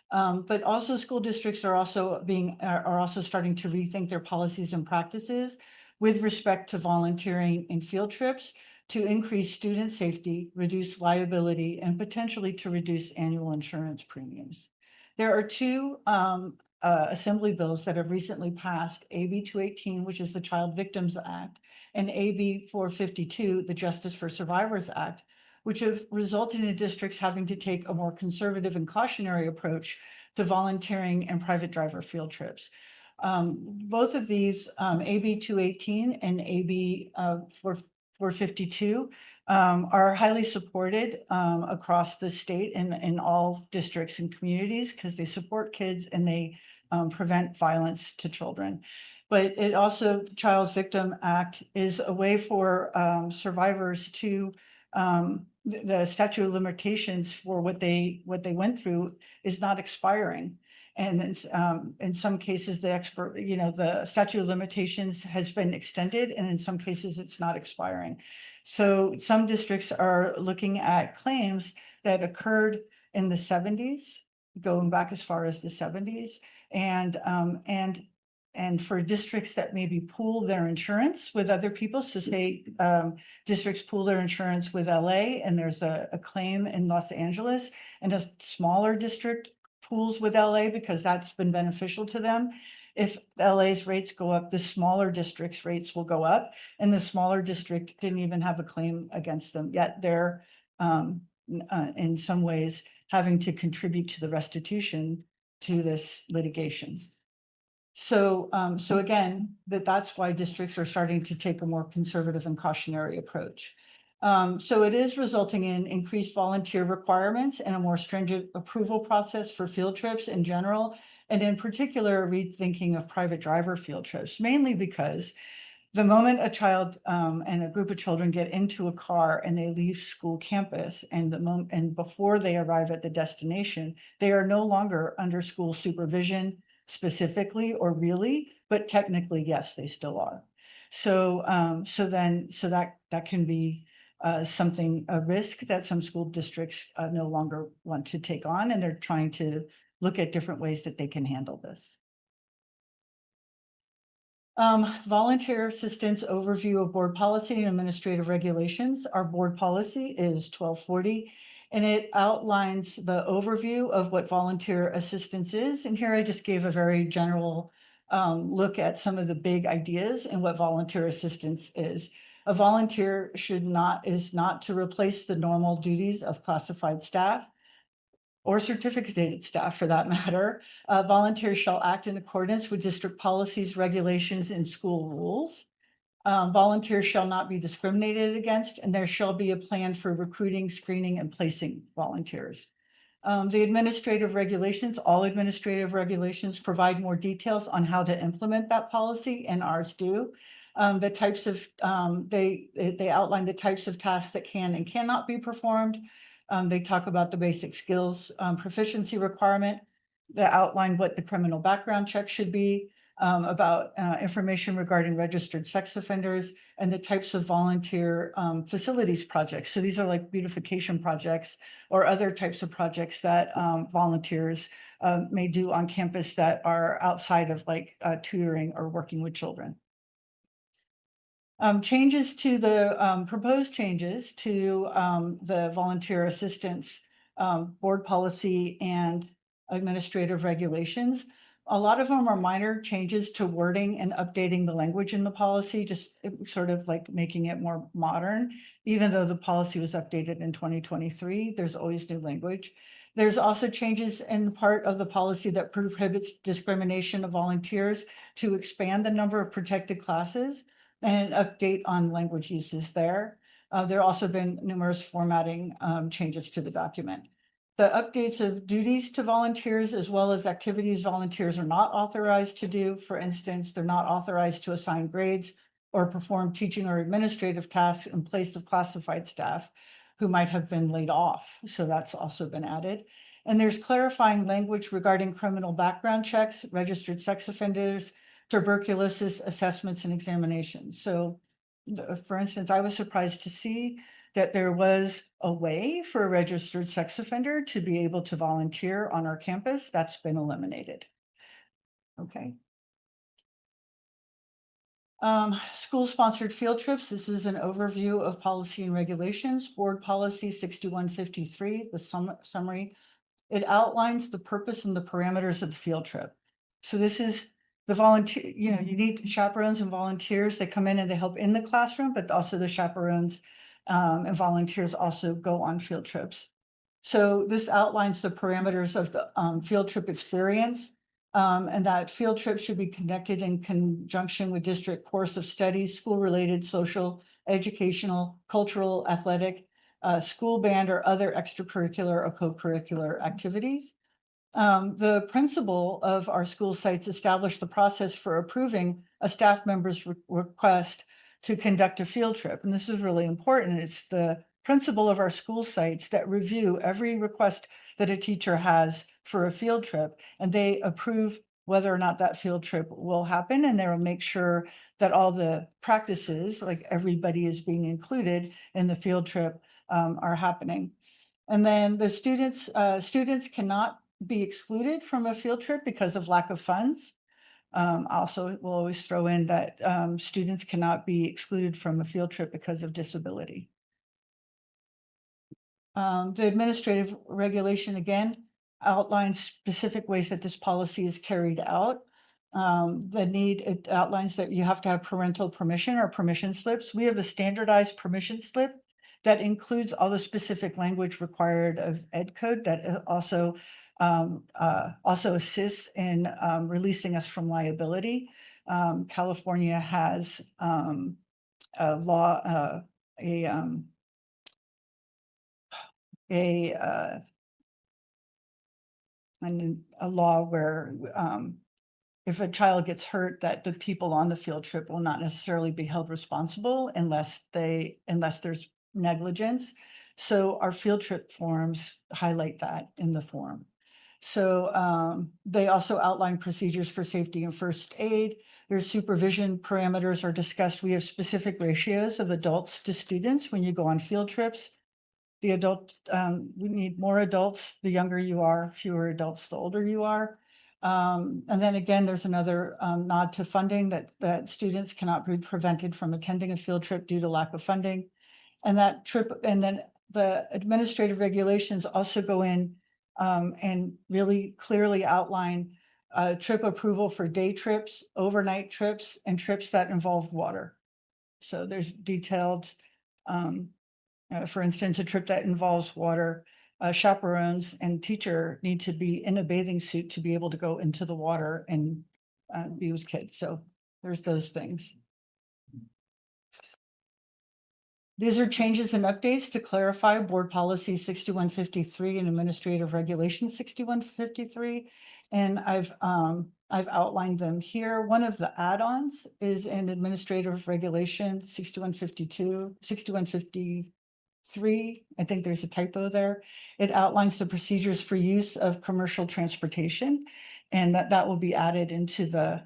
But also school districts are also starting to rethink their policies and practices with respect to volunteering in field trips to increase student safety, reduce liability, and potentially to reduce annual insurance premiums. There are two assembly bills that have recently passed, AB 218, which is the Child Victims Act, and AB 452, the Justice for Survivors Act, which have resulted in districts having to take a more conservative and cautionary approach to volunteering and private driver field trips. Both of these, AB 218 and AB 452, are highly supported across the state and in all districts and communities because they support kids and they prevent violence to children. But it also, Child Victim Act is a way for survivors to the statute of limitations for what they went through is not expiring. And in some cases, the statute of limitations has been extended, and in some cases, it's not expiring. So some districts are looking at claims that occurred in the 70s, going back as far as the 70s, and and for districts that maybe pool their insurance with other people, so say districts pool their insurance with LA and there's a claim in Los Angeles and a smaller district pools with LA because that's been beneficial to them. If LA's rates go up, the smaller district's rates will go up, and the smaller district didn't even have a claim against them, yet they're in some ways having to contribute to the restitution to this litigation. So, so again, that's why districts are starting to take a more conservative and cautionary approach. So it is resulting in increased volunteer requirements and a more stringent approval process for field trips in general, and in particular, a rethinking of private driver field trips, mainly because the moment a child and a group of children get into a car and they leave school campus and before they arrive at the destination, they are no longer under school supervision specifically or really, but technically, yes, they still are. So, so that can be a risk that some school districts no longer want to take on, and they're trying to look at different ways that they can handle this. Volunteer assistance overview of board policy and administrative regulations. Our board policy is 1240, and it outlines the overview of what volunteer assistance is. And here I just gave a very general look at some of the big ideas and what volunteer assistance is. A volunteer is not to replace the normal duties of classified staff or certificated staff for that matter. Volunteers shall act in accordance with district policies, regulations, and school rules. Volunteers shall not be discriminated against, and there shall be a plan for recruiting, screening, and placing volunteers. The administrative regulations, all administrative regulations provide more details on how to implement that policy, and ours do. The types of, they outline the types of tasks that can and cannot be performed. They talk about the basic skills proficiency requirement, that outline what the criminal background check should be, about information regarding registered sex offenders, and the types of volunteer facilities projects. So these are like beautification projects or other types of projects that volunteers may do on campus that are outside of like tutoring or working with children. Changes to the proposed changes to the volunteer assistance board policy and administrative regulations. A lot of them are minor changes to wording and updating the language in the policy, just sort of like making it more modern. Even though the policy was updated in 2023, there's always new language. There's also changes in the part of the policy that prohibits discrimination of volunteers to expand the number of protected classes, and an update on language uses there. There have also been numerous formatting changes to the document. The updates of duties to volunteers as well as activities volunteers are not authorized to do. For instance, they're not authorized to assign grades or perform teaching or administrative tasks in place of classified staff who might have been laid off. So that's also been added. And there's clarifying language regarding criminal background checks, registered sex offenders, tuberculosis assessments and examinations. So for instance, I was surprised to see that there was a way for a registered sex offender to be able to volunteer on our campus. That's been eliminated. Okay. School-sponsored field trips. This is an overview of policy and regulations. Board Policy 6153, the summary. It outlines the purpose and the parameters of the field trip. So this is the volunteer, you need chaperones and volunteers. They come in and they help in the classroom, but also the chaperones and volunteers also go on field trips. So this outlines the parameters of the field trip experience, and that field trip should be conducted in conjunction with district course of study, school-related, social, educational, cultural, athletic, school band, or other extracurricular or co-curricular activities. The principal of our school sites established the process for approving a staff member's request to conduct a field trip. And this is really important. It's the principal of our school sites that review every request that a teacher has for a field trip, and they approve whether or not that field trip will happen. And they'll make sure that all the practices, like everybody is being included in the field trip, are happening. And then the students cannot be excluded from a field trip because of lack of funds. Also, we'll always throw in that students cannot be excluded from a field trip because of disability. The administrative regulation again outlines specific ways that this policy is carried out. It outlines that you have to have parental permission or permission slips. We have a standardized permission slip that includes all the specific language required of ed code that also assists in releasing us from liability. California has a law, a law where if a child gets hurt, that the people on the field trip will not necessarily be held responsible unless there's negligence. So our field trip forms highlight that in the form. So they also outline procedures for safety and first aid. Their supervision parameters are discussed. We have specific ratios of adults to students when you go on field trips. We need more adults, the younger you are, fewer adults, the older you are. And then again, there's another nod to funding that students cannot be prevented from attending a field trip due to lack of funding. And then the administrative regulations also go in and really clearly outline trip approval for day trips, overnight trips, and trips that involve water. So there's detailed, for instance, a trip that involves water, chaperones and teacher need to be in a bathing suit to be able to go into the water and be with kids. So there's those things. These are changes and updates to clarify Board Policy 6153 and Administrative Regulation 6153. And I've outlined them here. One of the add-ons is in Administrative Regulation 6152, 6153. I think there's a typo there. It outlines the procedures for use of commercial transportation, and that will be added into the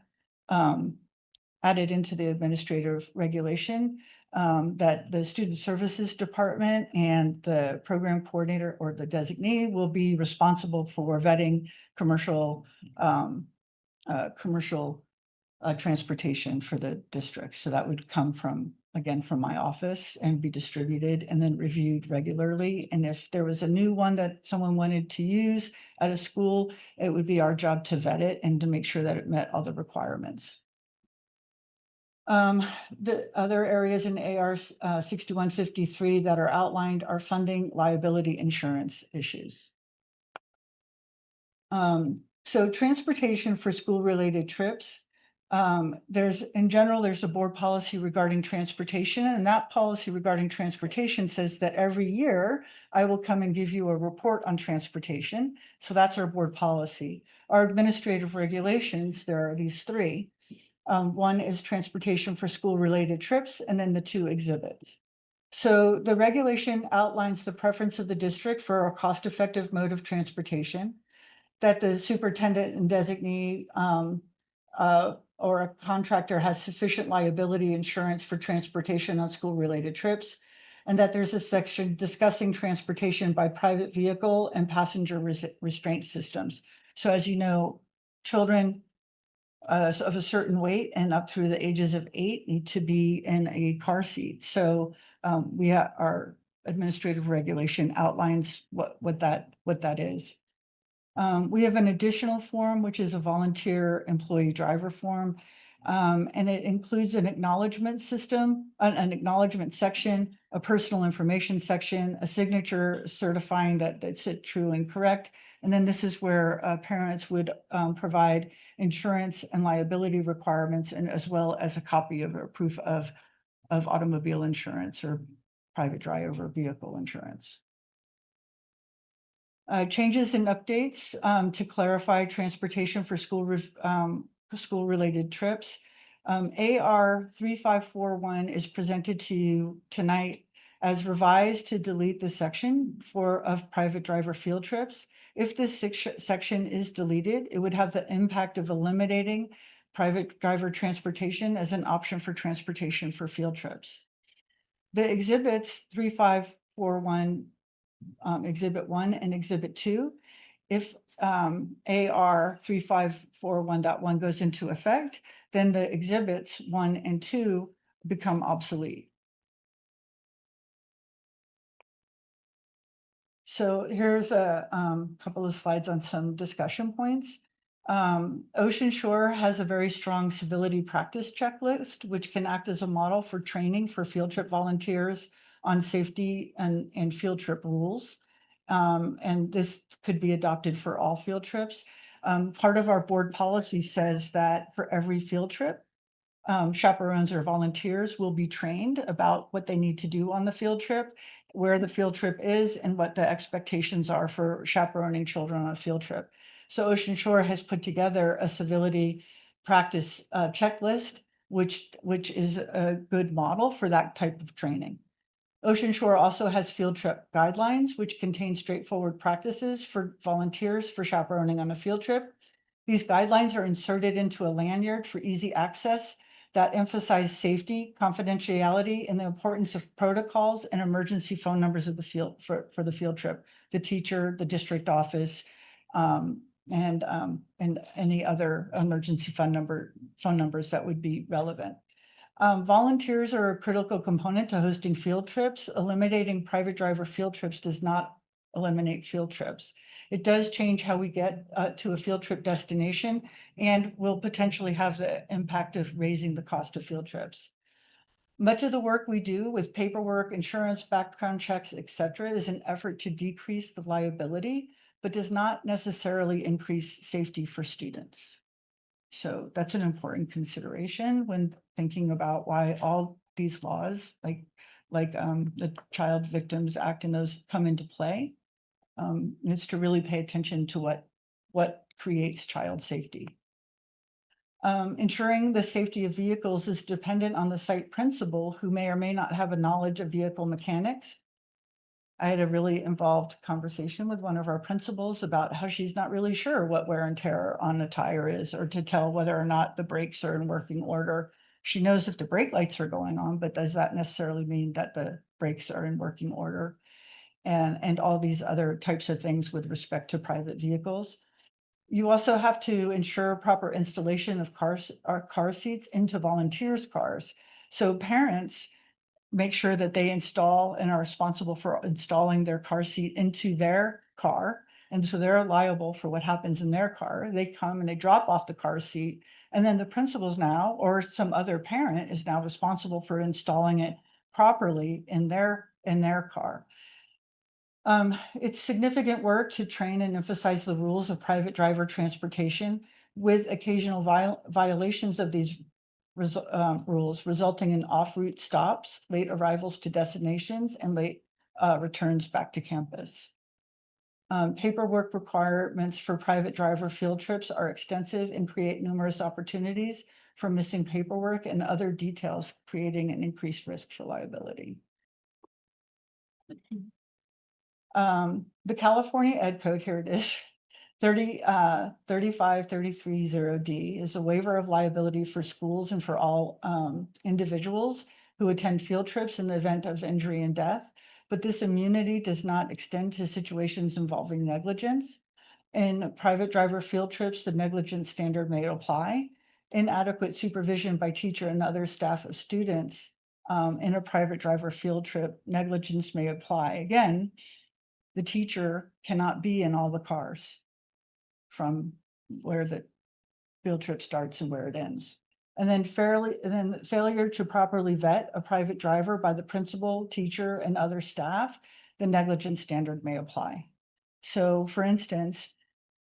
administrative regulation, that the Student Services Department and the program coordinator or the designee will be responsible for vetting commercial transportation for the district. So that would come from my office and be distributed and then reviewed regularly. And if there was a new one that someone wanted to use at a school, it would be our job to vet it and to make sure that it met all the requirements. The other areas in AR 6153 that are outlined are funding, liability, insurance issues. So transportation for school-related trips. There's a board policy regarding transportation, and that policy regarding transportation says that every year I will come and give you a report on transportation. So that's our board policy. Our administrative regulations, there are these three. One is transportation for school-related trips, and then the two exhibits. So the regulation outlines the preference of the district for a cost-effective mode of transportation, that the superintendent and designee or a contractor has sufficient liability insurance for transportation on school-related trips, and that there's a section discussing transportation by private vehicle and passenger restraint systems. So as you know, children of a certain weight and up through the ages of 8 need to be in a car seat. So our administrative regulation outlines what that is. We have an additional form, which is a volunteer employee driver form, and it includes an acknowledgement system, an acknowledgement section, a personal information section, a signature certifying that it's true and correct. And then this is where parents would provide insurance and liability requirements, and as well as a copy of a proof of automobile insurance or private driver vehicle insurance. Changes and updates to clarify transportation for school-related trips. AR 3541 is presented to you tonight as revised to delete the section of private driver field trips. If this section is deleted, it would have the impact of eliminating private driver transportation as an option for transportation for field trips. The exhibits 3541, Exhibit 1 and Exhibit 2, if AR 3541.1 goes into effect, then the exhibits 1 and 2 become obsolete. So here's a couple of slides on some discussion points. Ocean Shore has a very strong civility practice checklist, which can act as a model for training for field trip volunteers on safety and field trip rules. And this could be adopted for all field trips. Part of our board policy says that for every field trip, chaperones or volunteers will be trained about what they need to do on the field trip, where the field trip is, and what the expectations are for chaperoning children on a field trip. So Ocean Shore has put together a civility practice checklist, which is a good model for that type of training. Ocean Shore also has field trip guidelines, which contain straightforward practices for volunteers for chaperoning on a field trip. These guidelines are inserted into a lanyard for easy access that emphasize safety, confidentiality, and the importance of protocols and emergency phone numbers of the field for the field trip, the teacher, the district office, and any other emergency phone numbers that would be relevant. Volunteers are a critical component to hosting field trips. Eliminating private driver field trips does not eliminate field trips. It does change how we get to a field trip destination and will potentially have the impact of raising the cost of field trips. Much of the work we do with paperwork, insurance, background checks, etc., is an effort to decrease the liability, but does not necessarily increase safety for students. So that's an important consideration when thinking about why all these laws, like the Child Victims Act and those come into play, is to really pay attention to what creates child safety. Ensuring the safety of vehicles is dependent on the site principal, who may or may not have a knowledge of vehicle mechanics. I had a really involved conversation with one of our principals about how she's not really sure what wear and tear on a tire is, or to tell whether or not the brakes are in working order. She knows if the brake lights are going on, but does that necessarily mean that the brakes are in working order? And all these other types of things with respect to private vehicles. You also have to ensure proper installation of car seats into volunteers' cars. So parents make sure that they install and are responsible for installing their car seat into their car. And so they're liable for what happens in their car. They come and they drop off the car seat, and then the principal's now, or some other parent is now responsible for installing it properly in their car. It's significant work to train and emphasize the rules of private driver transportation, with occasional violations of these rules resulting in off-route stops, late arrivals to destinations, and late returns back to campus. Paperwork requirements for private driver field trips are extensive and create numerous opportunities for missing paperwork and other details, creating an increased risk for liability. The California Ed Code, here it is, 35330D, is a waiver of liability for schools and for all individuals who attend field trips in the event of injury and death. But this immunity does not extend to situations involving negligence. In private driver field trips, the negligence standard may apply. Inadequate supervision by teacher and other staff of students in a private driver field trip, negligence may apply. Again, the teacher cannot be in all the cars from where the field trip starts and where it ends. And then failure to properly vet a private driver by the principal, teacher, and other staff, the negligence standard may apply. So for instance,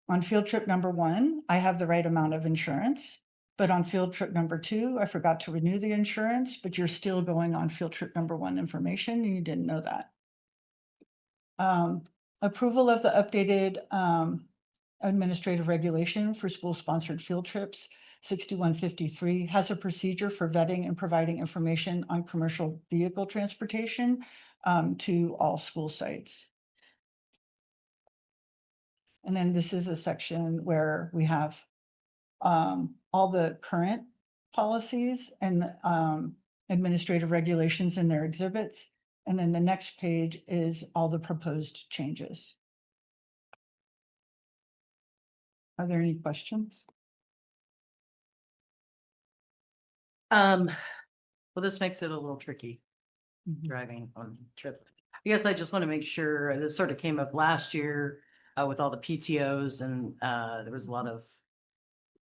on field trip number 1, I have the right amount of insurance, but on field trip number 2, I forgot to renew the insurance, but you're still going on field trip number 1 information and you didn't know that. Approval of the updated administrative regulation for school-sponsored field trips, 6153, has a procedure for vetting and providing information on commercial vehicle transportation to all school sites. And then this is a section where we have all the current policies and administrative regulations in their exhibits. And then the next page is all the proposed changes. Are there any questions?
Well, this makes it a little tricky driving on trip. I guess I just want to make sure, this sort of came up last year with all the PTOs and there was a lot of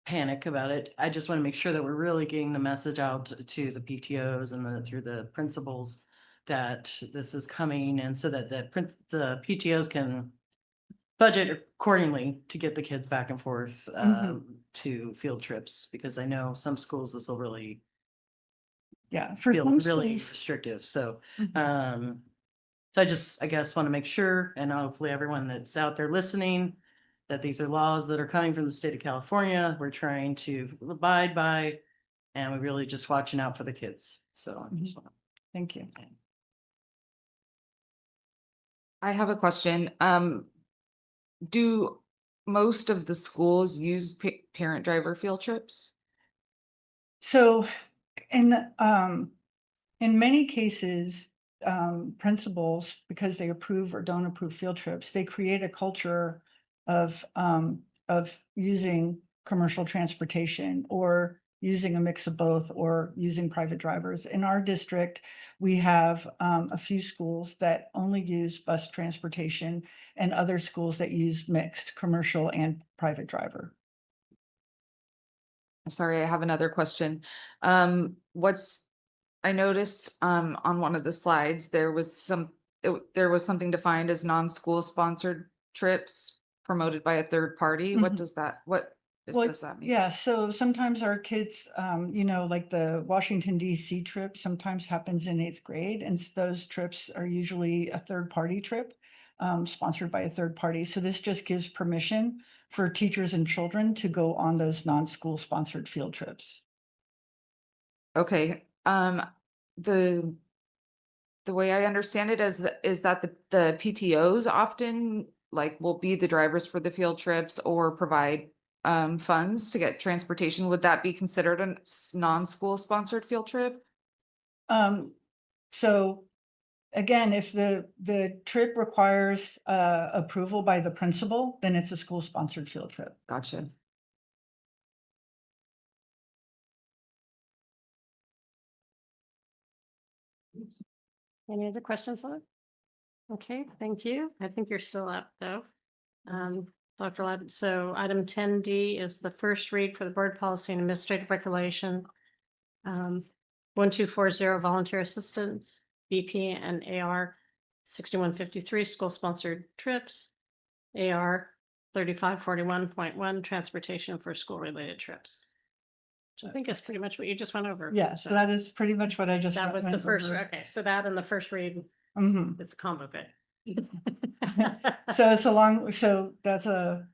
panic about it. I just want to make sure that we're really getting the message out to the PTOs and through the principals that this is coming, and so that the PTOs can budget accordingly to get the kids back and forth to field trips, because I know some schools this will really
for
feel
some
really
schools.
restrictive. So I guess want to make sure, and hopefully everyone that's out there listening, that these are laws that are coming from the state of California. We're trying to abide by, and we're really just watching out for the kids. So I just want to.
Thank you.
I have a question. Do most of the schools use parent driver field trips?
So in many cases, principals, because they approve or don't approve field trips, they create a culture of using commercial transportation or using a mix of both or using private drivers. In our district, we have a few schools that only use bus transportation and other schools that use mixed commercial and private driver.
Sorry, I have another question. I noticed on one of the slides, there was something defined as non-school sponsored trips promoted by a third party. What does that mean?
Yeah, so sometimes our kids, like the Washington DC trip sometimes happens in 8th grade, and those trips are usually a third party trip, sponsored by a third party. So this just gives permission for teachers and children to go on those non-school sponsored field trips.
Okay, the way I understand it is that the PTOs often will be the drivers for the field trips or provide funds to get transportation. Would that be considered a non-school sponsored field trip?
So again, if the trip requires approval by the principal, then it's a school sponsored field trip.
Gotcha.
Any other questions on it? Okay, thank you. I think you're still up though. Dr. Ladd, so item 10D is the first read for the board policy and administrative regulation. 1240 volunteer assistant, BP and AR 6153 school sponsored trips, AR 3541.1 transportation for school related trips. Which I think is pretty much what you just went over.
Yes, that is pretty much what I just
That was the
went
first,
over.
okay, so that and the first read,
Mhm.
it's a combo bit.
So so that's a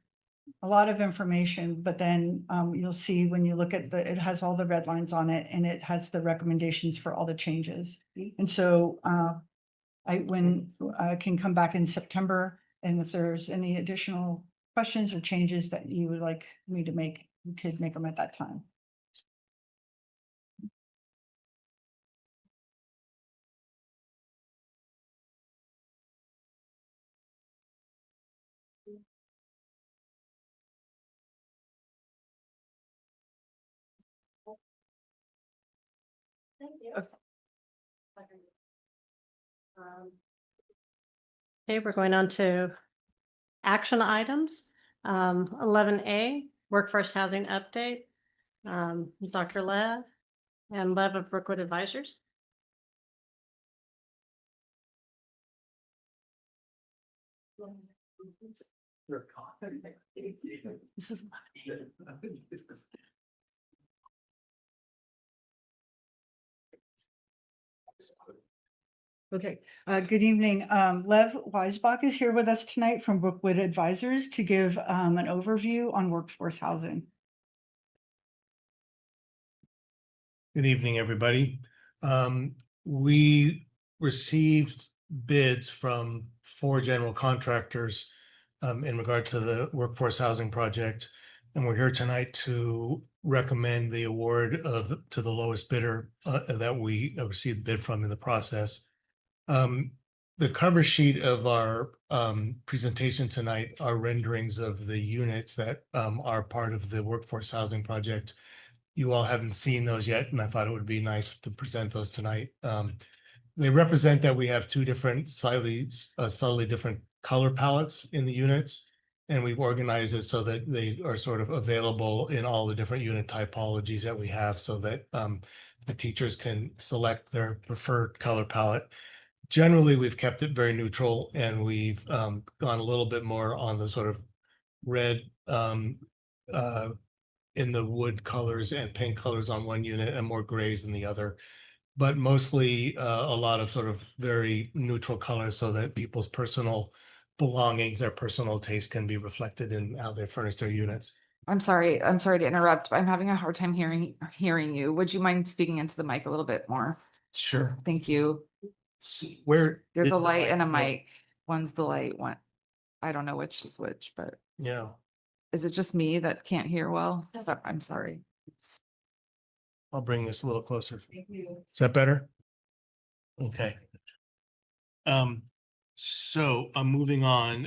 lot of information, but then you'll see when you look at it has all the red lines on it and it has the recommendations for all the changes. And so I can come back in September, and if there's any additional questions or changes that you would like me to make, you could make them at that time.
Okay, we're going on to action items. 11A, workforce housing update. Dr. Lev and Lev of Brookwood Advisors. This is
Okay, good evening. Lev Weisbach is here with us tonight from Brookwood Advisors to give an overview on workforce housing.
Good evening, everybody. We received bids from 4 general contractors in regard to the workforce housing project, and we're here tonight to recommend the award to the lowest bidder that we received bid from in the process. the cover sheet of our presentation tonight are renderings of the units that are part of the workforce housing project. You all haven't seen those yet, and I thought it would be nice to present those tonight. They represent that we have two different subtly different color palettes in the units. And we've organized it so that they are sort of available in all the different unit typologies that we have so that the teachers can select their preferred color palette. Generally, we've kept it very neutral and we've gone a little bit more on the sort of red in the wood colors and pink colors on one unit and more grays in the other. But mostly a lot of sort of very neutral colors so that people's personal belongings, their personal taste can be reflected in how they furnish their units.
I'm sorry to interrupt. I'm having a hard time hearing you. Would you mind speaking into the mic a little bit more?
Sure.
Thank you.
Where
There's
is
a
the
light
mic?
and a mic. One's the light, one. I don't know which is which, but
Yeah,
is it just me that can't hear well? I'm sorry.
I'll bring this a little closer. Is that better? Okay. So I'm moving on.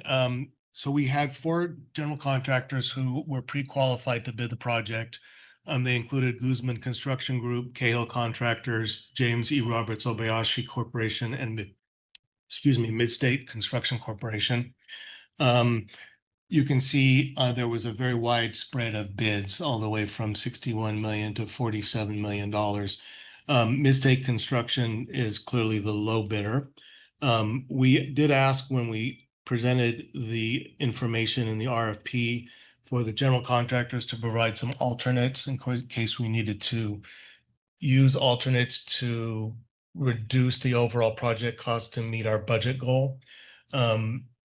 So we had 4 general contractors who were pre-qualified to bid the project. They included Guzman Construction Group, Cahill Contractors, James E. Roberts Obayashi Corporation, and Midstate Construction Corporation. You can see there was a very wide spread of bids, all the way from $61 million to $47 million. Midstate Construction is clearly the low bidder. We did ask when we presented the information in the RFP for the general contractors to provide some alternates in case we needed to use alternates to reduce the overall project cost to meet our budget goal.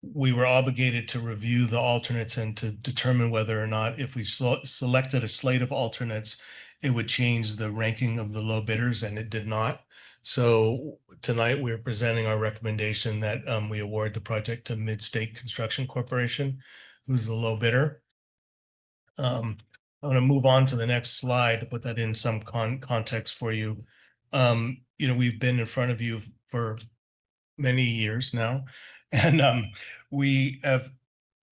We were obligated to review the alternates and to determine whether or not if we selected a slate of alternates, it would change the ranking of the low bidders, and it did not. So tonight we're presenting our recommendation that we award the project to Midstate Construction Corporation, who's the low bidder. I'm going to move on to the next slide to put that in some context for you. We've been in front of you for many years now, and we have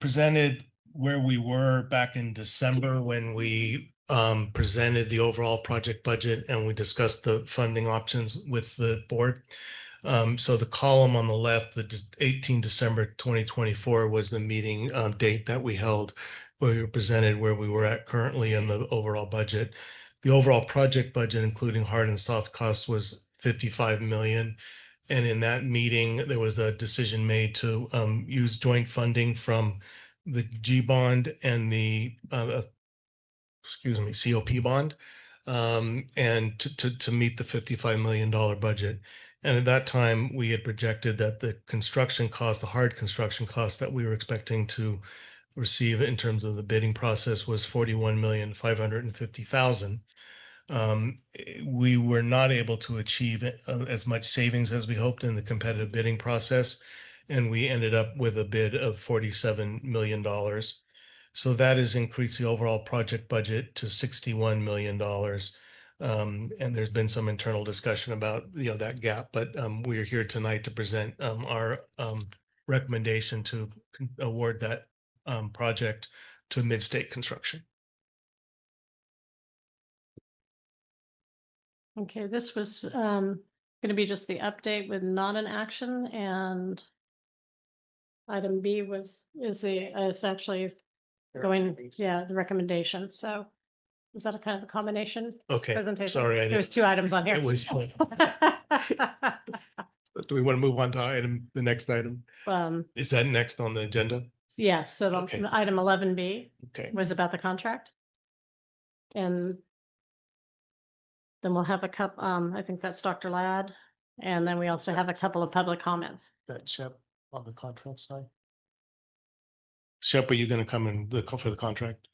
presented where we were back in December when we presented the overall project budget and we discussed the funding options with the board. So the column on the left, the 18 December 2024 was the meeting date that we held, where we presented where we were at currently in the overall budget. The overall project budget, including hard and soft costs, was 55 million. And in that meeting, there was a decision made to use joint funding from the G bond and the COP bond, and to meet the $55 million budget. And at that time, we had projected that the construction cost, the hard construction cost that we were expecting to receive in terms of the bidding process was 41,550,000. We were not able to achieve as much savings as we hoped in the competitive bidding process, and we ended up with a bid of $47 million. So that has increased the overall project budget to $61 million. And there's been some internal discussion about that gap, but we are here tonight to present our recommendation to award that project to Midstate Construction.
Okay, this was going to be just the update with not an action, and item B is actually going, the recommendation. So was that a kind of a combination?
Okay,
Presentation?
sorry,
There was 2 items on here.
It was. Do we want to move on to the next item? Is that next on the agenda?
Yes, so
Okay.
item 11B
Okay.
was about the contract. And then we'll have I think that's Dr. Ladd. And then we also have a couple of public comments.
That Shep on the contract side. Shep, are you going to come in for the contract?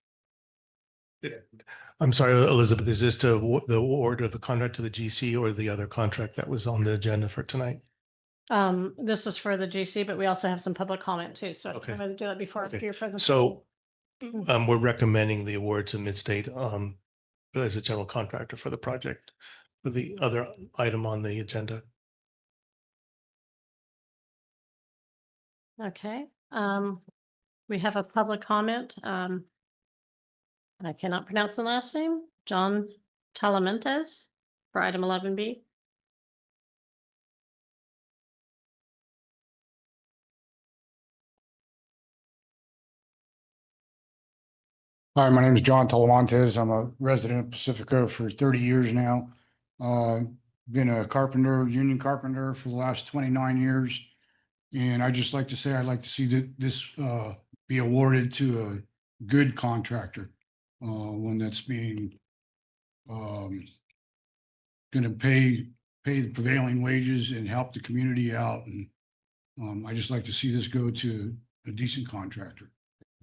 I'm sorry, Elizabeth, is this the award of the contract to the GC or the other contract that was on the agenda for tonight?
This was for the GC, but we also have some public comment too. So
Okay.
I'm going to do that before
Okay.
your presentation.
So we're recommending the award to Midstate as a general contractor for the project with the other item on the agenda.
Okay, we have a public comment. I cannot pronounce the last name, John Talamentes for item 11B.
Hi, my name is John Talamontes. I'm a resident of Pacifica for 30 years now. Been a carpenter, union carpenter for the last 29 years. And I just like to say, I'd like to see that this be awarded to a good contractor. One that's being gonna pay the prevailing wages and help the community out. And I just like to see this go to a decent contractor,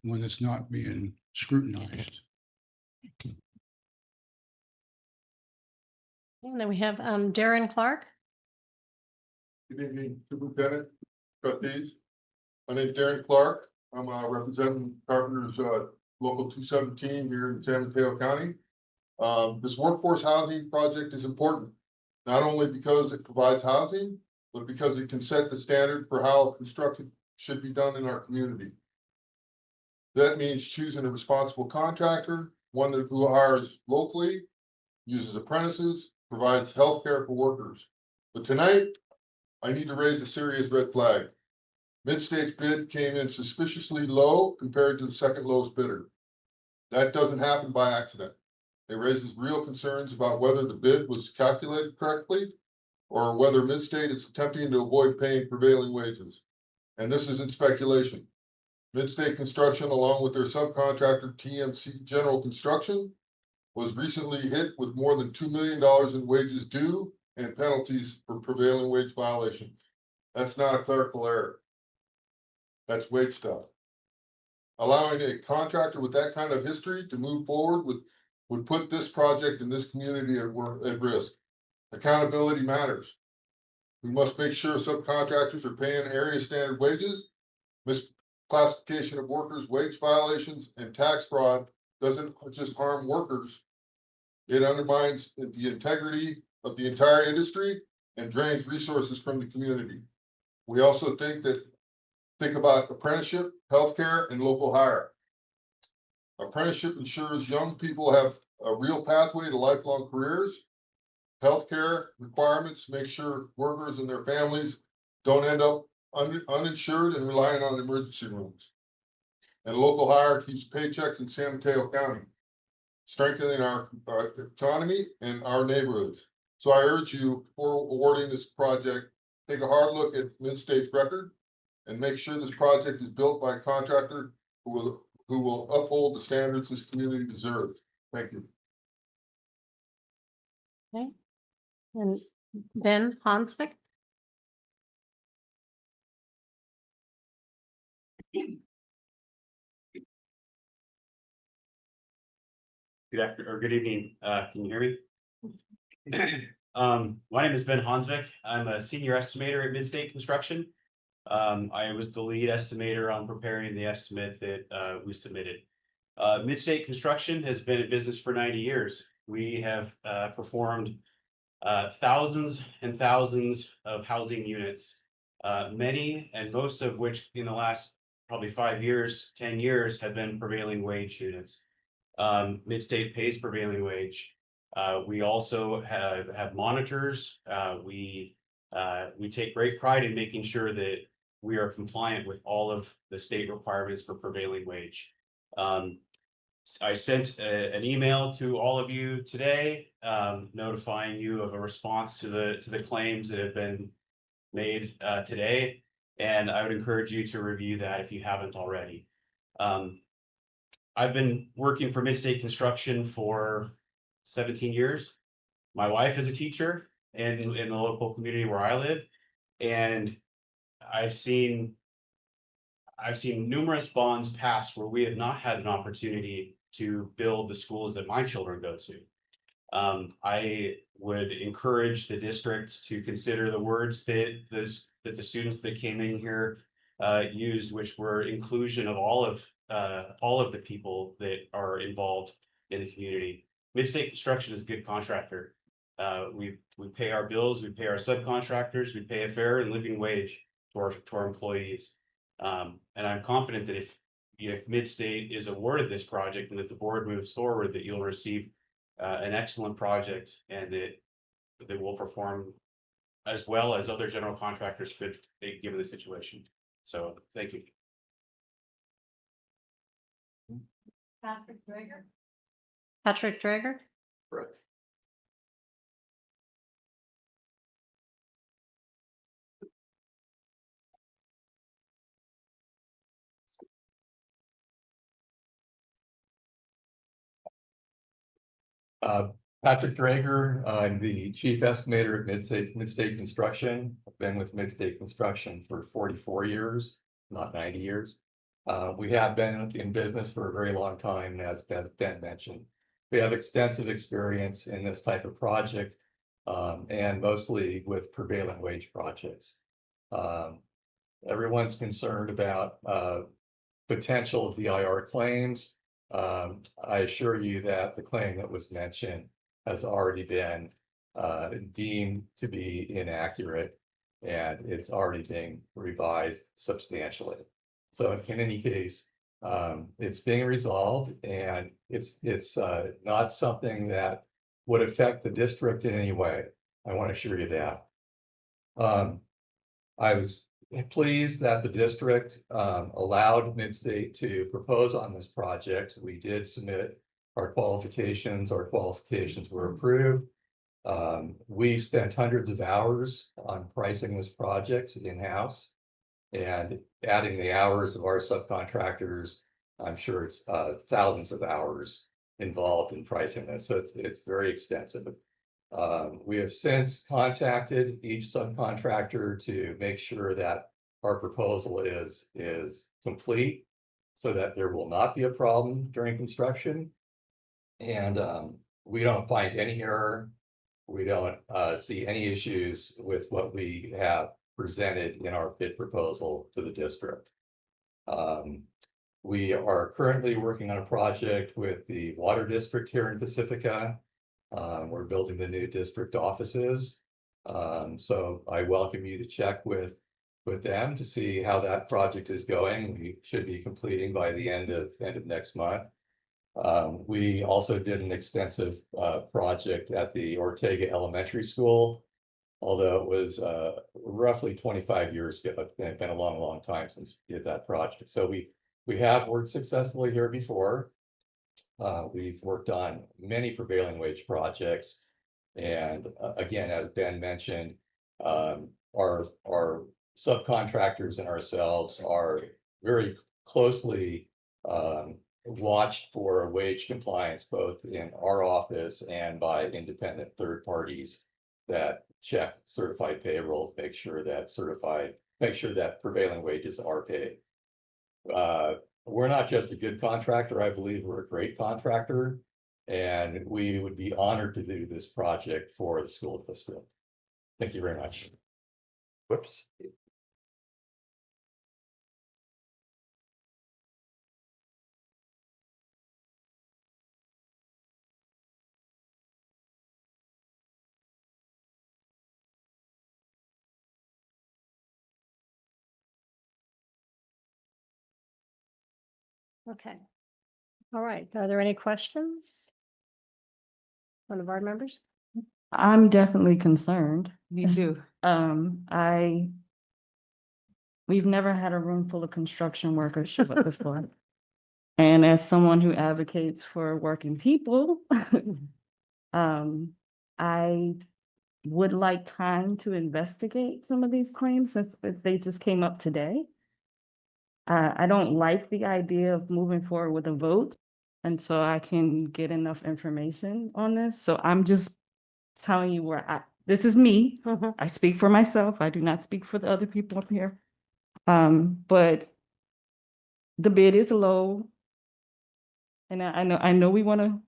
one that's not being scrutinized.
And then we have Darren Clark.
Good evening, Superintendent, trustees. My name is Darren Clark. I'm representing Carpenters Local 217 here in San Mateo County. This workforce housing project is important, not only because it provides housing, but because it can set the standard for how construction should be done in our community. That means choosing a responsible contractor, one who hires locally, uses apprentices, provides health care for workers. But tonight, I need to raise a serious red flag. Mid-State's bid came in suspiciously low compared to the second lowest bidder. That doesn't happen by accident. It raises real concerns about whether the bid was calculated correctly or whether Mid-State is attempting to avoid paying prevailing wages. And this isn't speculation. Mid-State Construction, along with their subcontractor TMC General Construction, was recently hit with more than $2 million in wages due and penalties for prevailing wage violations. That's not a clerical error. That's wage stuff. Allowing a contractor with that kind of history to move forward would put this project in this community at risk. Accountability matters. We must make sure subcontractors are paying area standard wages. Misclassification of workers, wage violations, and tax fraud doesn't just harm workers. It undermines the integrity of the entire industry and drains resources from the community. We also think about apprenticeship, healthcare, and local hire. Apprenticeship ensures young people have a real pathway to lifelong careers. Healthcare requirements make sure workers and their families don't end up uninsured and relying on emergency rooms. And local hire keeps paychecks in San Mateo County, strengthening our economy and our neighborhoods. So I urge you, before awarding this project, take a hard look at Mid-State's record and make sure this project is built by a contractor who will uphold the standards this community deserves. Thank you.
Okay. And Ben Hansvik.
Good afternoon or good evening. Can you hear me? My name is Ben Hansvik. I'm a senior estimator at Mid-State Construction. I was the lead estimator on preparing the estimate that we submitted. Mid-State Construction has been in business for 90 years. We have performed thousands and thousands of housing units, many and most of which in the last probably 5 years, 10 years have been prevailing wage units. Mid-State pays prevailing wage. We also have monitors. We take great pride in making sure that we are compliant with all of the state requirements for prevailing wage. I sent an email to all of you today, notifying you of a response to the claims that have been made today, and I would encourage you to review that if you haven't already. I've been working for Mid-State Construction for 17 years. My wife is a teacher in the local community where I live, and I've seen numerous bonds passed where we have not had an opportunity to build the schools that my children go to. I would encourage the district to consider the words that the students that came in here used, which were inclusion of all of the people that are involved in the community. Mid-State Construction is a good contractor. We pay our bills, we pay our subcontractors, we pay a fair and living wage to our employees. And I'm confident that if Midstate is awarded this project and that the board moves forward, that you'll receive an excellent project and that will perform as well as other general contractors could, given the situation. So thank you.
Patrick Drager. Patrick Drager.
Correct.
Patrick Drager, I'm the chief estimator at Midstate Construction. I've been with Midstate Construction for 44 years, not 90 years. We have been in business for a very long time, as Ben mentioned. We have extensive experience in this type of project, and mostly with prevailing wage projects. Everyone's concerned about potential DIR claims. I assure you that the claim that was mentioned has already been deemed to be inaccurate, and it's already being revised substantially. So in any case, it's being resolved, and it's not something that would affect the district in any way. I want to assure you that. I was pleased that the district allowed Midstate to propose on this project. We did submit our qualifications. Our qualifications were approved. We spent hundreds of hours on pricing this project in-house, and adding the hours of our subcontractors, I'm sure it's thousands of hours involved in pricing this. So it's very extensive. We have since contacted each subcontractor to make sure that our proposal is complete, so that there will not be a problem during construction. And we don't find any error. We don't see any issues with what we have presented in our bid proposal to the district. We are currently working on a project with the water district here in Pacifica. We're building the new district offices. So I welcome you to check with them to see how that project is going. We should be completing by the end of next month. We also did an extensive project at the Ortega Elementary School, although it was roughly 25 years ago. It's been a long time since we did that project. So we have worked successfully here before. We've worked on many prevailing wage projects. And again, as Ben mentioned, our subcontractors and ourselves are very closely watched for wage compliance, both in our office and by independent third parties that check certified payroll to make sure that prevailing wages are paid. We're not just a good contractor. I believe we're a great contractor, and we would be honored to do this project for the school district. Thank you very much. Whoops.
Okay. All right. Are there any questions from the board members?
I'm definitely concerned.
Me too.
We've never had a room full of construction workers show up before. And as someone who advocates for working people, I would like time to investigate some of these claims since they just came up today. I don't like the idea of moving forward with a vote until I can get enough information on this. So I'm just telling you this is me. I speak for myself. I do not speak for the other people up here. But the bid is low. And I know we want to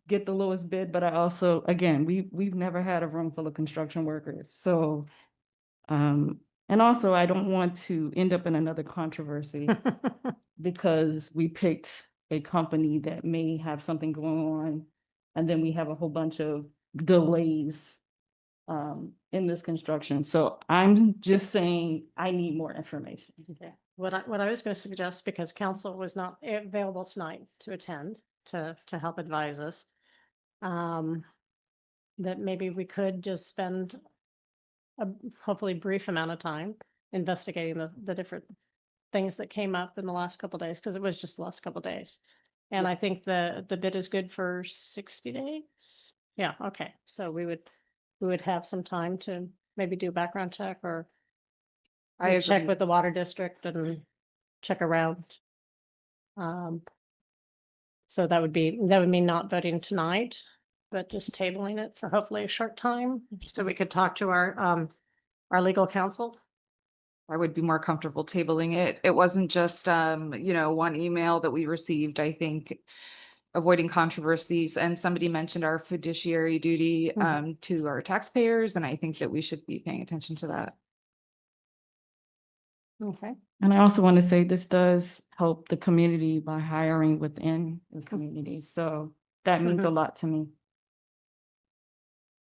get the lowest bid, but I also, again, we've never had a room full of construction workers. So, and also I don't want to end up in another controversy because we picked a company that may have something going on, and then we have a whole bunch of delays in this construction. So I'm just saying I need more information.
Okay. what I was going to suggest, because council was not available tonight to attend to help advise us, that maybe we could just spend a hopefully brief amount of time investigating the different things that came up in the last couple days, because it was just the last couple days. And I think the bid is good for 60 days. Yeah, okay. So we would have some time to maybe do a background check, or
I
check
agree.
with the water district and check around. So that would mean not voting tonight, but just tabling it for hopefully a short time, so we could talk to our legal counsel.
I would be more comfortable tabling it. It wasn't just, one email that we received. I think avoiding controversies, and somebody mentioned our fiduciary duty to our taxpayers, and I think that we should be paying attention to that.
Okay.
And I also want to say this does help the community by hiring within the community. So that means a lot to me.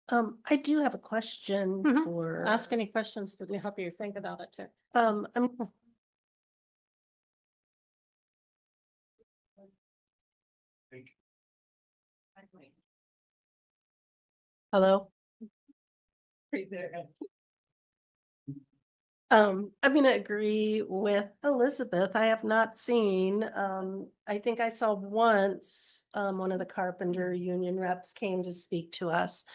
I do have a question for.
Ask any questions that will help you think about it too.
Hello? I'm gonna agree with Elizabeth. I have not seen, I think I saw once, one of the carpenter union reps came to speak to us.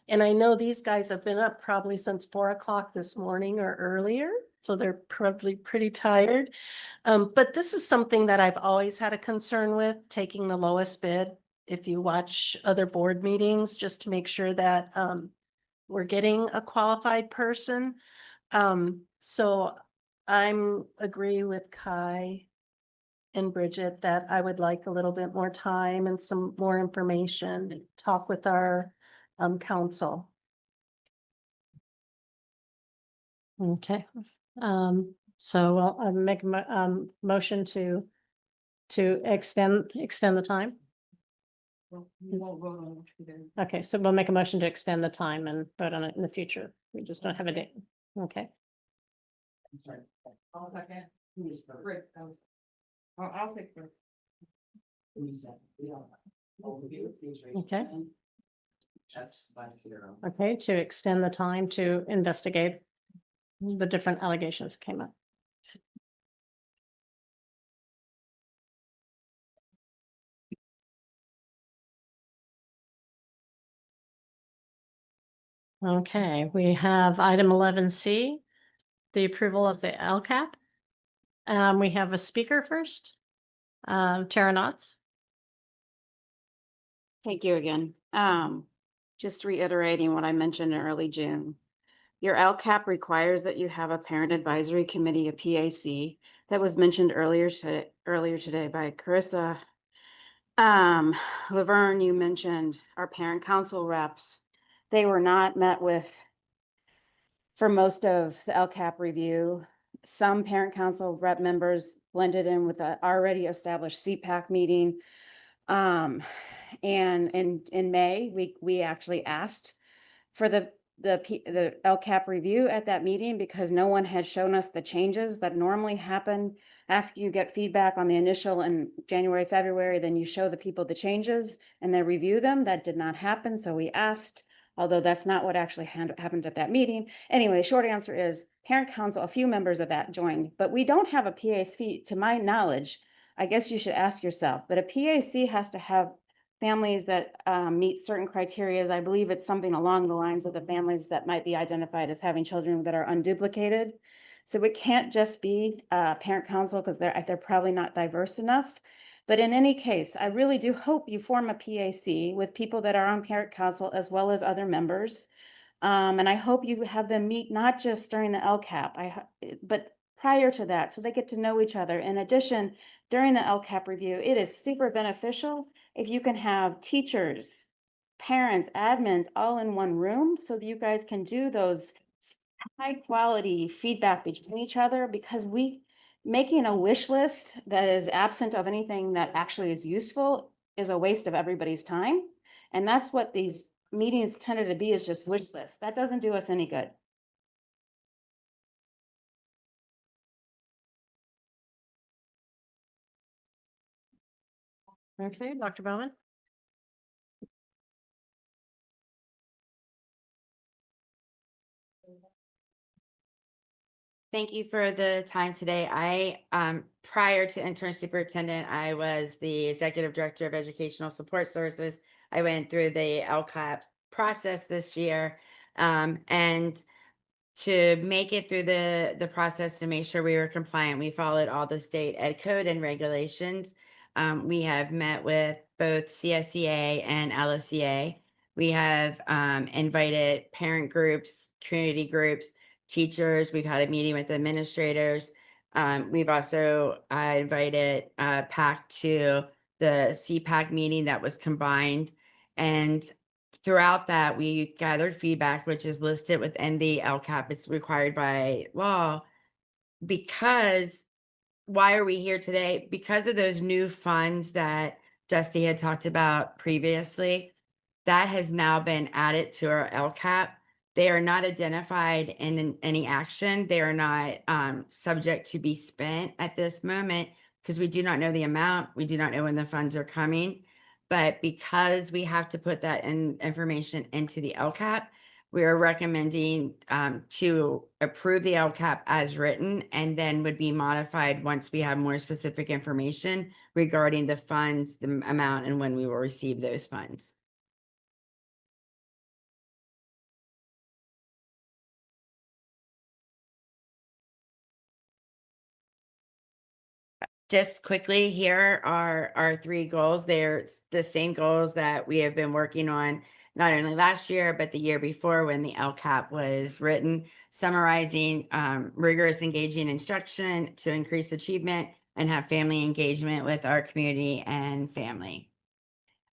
And I know these guys have been up probably since 4 o'clock this morning or earlier, so they're probably pretty tired. But this is something that I've always had a concern with, taking the lowest bid. If you watch other board meetings, just to make sure that, we're getting a qualified person. So I'm agree with Kai and Bridget that I would like a little bit more time and some more information, talk with our council.
Okay. So I'll make a motion to extend the time. Okay, so we'll make a motion to extend the time and vote on it in the future. We just don't have a date. Okay.
I'll take her.
Okay. Okay, to extend the time to investigate the different allegations that came up. Okay, we have item 11C, the approval of the LCAP. We have a speaker first, Tara Knotts.
Thank you again. Just reiterating what I mentioned in early June. Your LCAP requires that you have a parent advisory committee, a PAC, that was mentioned earlier today by Carissa. Laverne, you mentioned our parent council reps. They were not met with for most of the LCAP review. Some parent council rep members blended in with the already established CPAC meeting. And in May, we actually asked for the LCAP review at that meeting because no one had shown us the changes that normally happen after you get feedback on the initial in January, February, then you show the people the changes and they review them. That did not happen. So we asked, although that's not what actually happened at that meeting. Anyway, short answer is parent council, a few members of that joined, but we don't have a PAC to my knowledge. I guess you should ask yourself, but a PAC has to have families that meet certain criteria. I believe it's something along the lines of the families that might be identified as having children that are unduplicated. So it can't just be parent council because they're probably not diverse enough. But in any case, I really do hope you form a PAC with people that are on parent council as well as other members. And I hope you have them meet not just during the LCAP, but prior to that, so they get to know each other. In addition, during the LCAP review, it is super beneficial if you can have teachers, parents, admins all in one room so that you guys can do those high quality feedback between each other, because making a wish list that is absent of anything that actually is useful is a waste of everybody's time. And that's what these meetings tended to be, is just wish lists. That doesn't do us any good.
Okay, Dr. Bowman?
Thank you for the time today. Prior to intern superintendent, I was the executive director of educational support services. I went through the LCAP process this year. And to make it through the process to make sure we were compliant, we followed all the state ed code and regulations. We have met with both CSEA and LSEA. We have invited parent groups, community groups, teachers. We've had a meeting with administrators. We've also invited PAC to the CPAC meeting that was combined. And throughout that, we gathered feedback, which is listed within the LCAP. It's required by law. Because why are we here today? Because of those new funds that Dusty had talked about previously, that has now been added to our LCAP. They are not identified in any action. They are not subject to be spent at this moment because we do not know the amount. We do not know when the funds are coming. But because we have to put that information into the LCAP, we are recommending to approve the LCAP as written and then would be modified once we have more specific information regarding the funds, the amount, and when we will receive those funds. Just quickly, here are our 3 goals. They're the same goals that we have been working on not only last year, but the year before when the LCAP was written, summarizing rigorous engaging instruction to increase achievement and have family engagement with our community and family.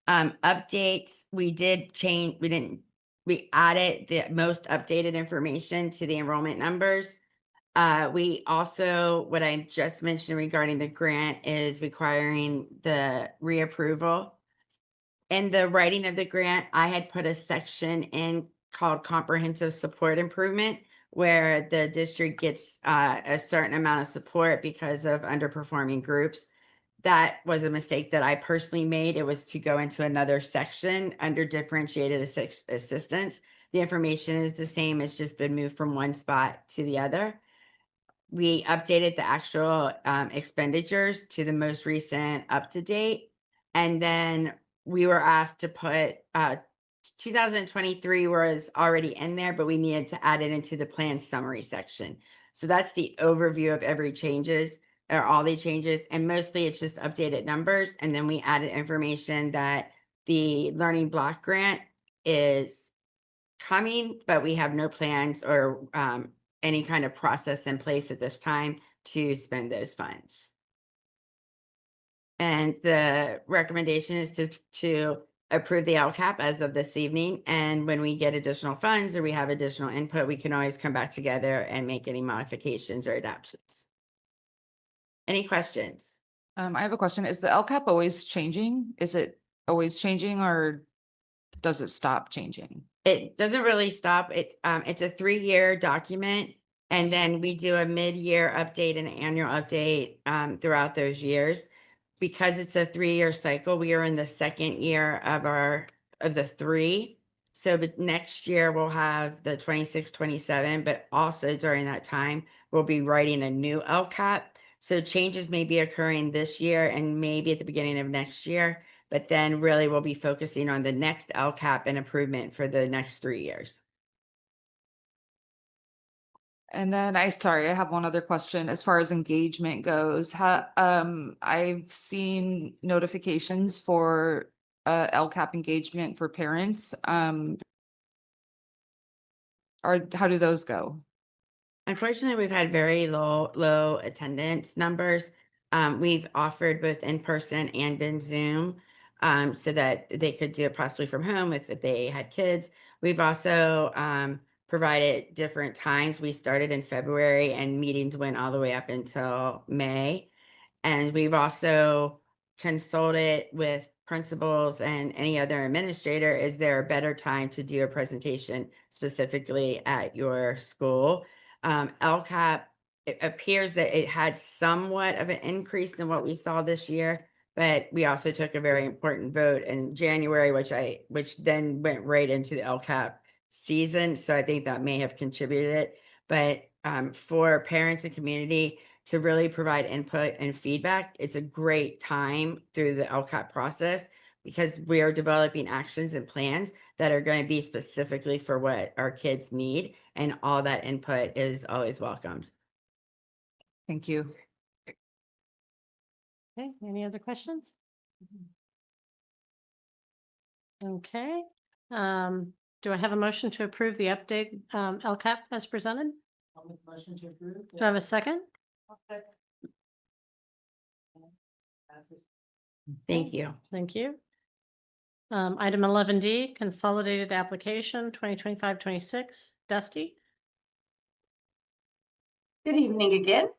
Updates, we added the most updated information to the enrollment numbers. We also, what I just mentioned regarding the grant is requiring the reapproval. In the writing of the grant, I had put a section in called comprehensive support improvement, where the district gets a certain amount of support because of underperforming groups. That was a mistake that I personally made. It was to go into another section under differentiated assistance. The information is the same. It's just been moved from one spot to the other. We updated the actual expenditures to the most recent up to date. And then we were asked to put 2023 was already in there, but we needed to add it into the plan summary section. So that's the overview of every changes or all the changes. And mostly it's just updated numbers. And then we added information that the learning block grant is coming, but we have no plans or any kind of process in place at this time to spend those funds. And the recommendation is to approve the LCAP as of this evening. And when we get additional funds or we have additional input, we can always come back together and make any modifications or adoptions. Any questions?
I have a question. Is the LCAP always changing? Is it always changing or does it stop changing?
It doesn't really stop. It's a 3-year document. And then we do a mid-year update and annual update throughout those years. Because it's a 3-year cycle, we are in the 2nd year of the 3. So but next year we'll have the 26-27, but also during that time, we'll be writing a new LCAP. So changes may be occurring this year and maybe at the beginning of next year, but then really we'll be focusing on the next LCAP and improvement for the next 3 years.
And then I have one other question as far as engagement goes. I've seen notifications for LCAP engagement for parents. Or how do those go?
Unfortunately, we've had very low attendance numbers. We've offered both in person and in Zoom so that they could do it possibly from home if they had kids. We've also provided different times. We started in February and meetings went all the way up until May. And we've also consulted with principals and any other administrator. Is there a better time to do a presentation specifically at your school? LCAP, it appears that it had somewhat of an increase than what we saw this year, But we also took a very important vote in January, which then went right into the LCAP season. So I think that may have contributed. But for parents and community to really provide input and feedback, it's a great time through the LCAP process because we are developing actions and plans that are going to be specifically for what our kids need. And all that input is always welcomed.
Thank you.
Okay, any other questions? Okay, do I have a motion to approve the update LCAP as presented?
I'll make a motion to approve.
Do I have a second?
Thank you.
Thank you. Item 11D, consolidated application 2025-26. Dusty?
Good evening again.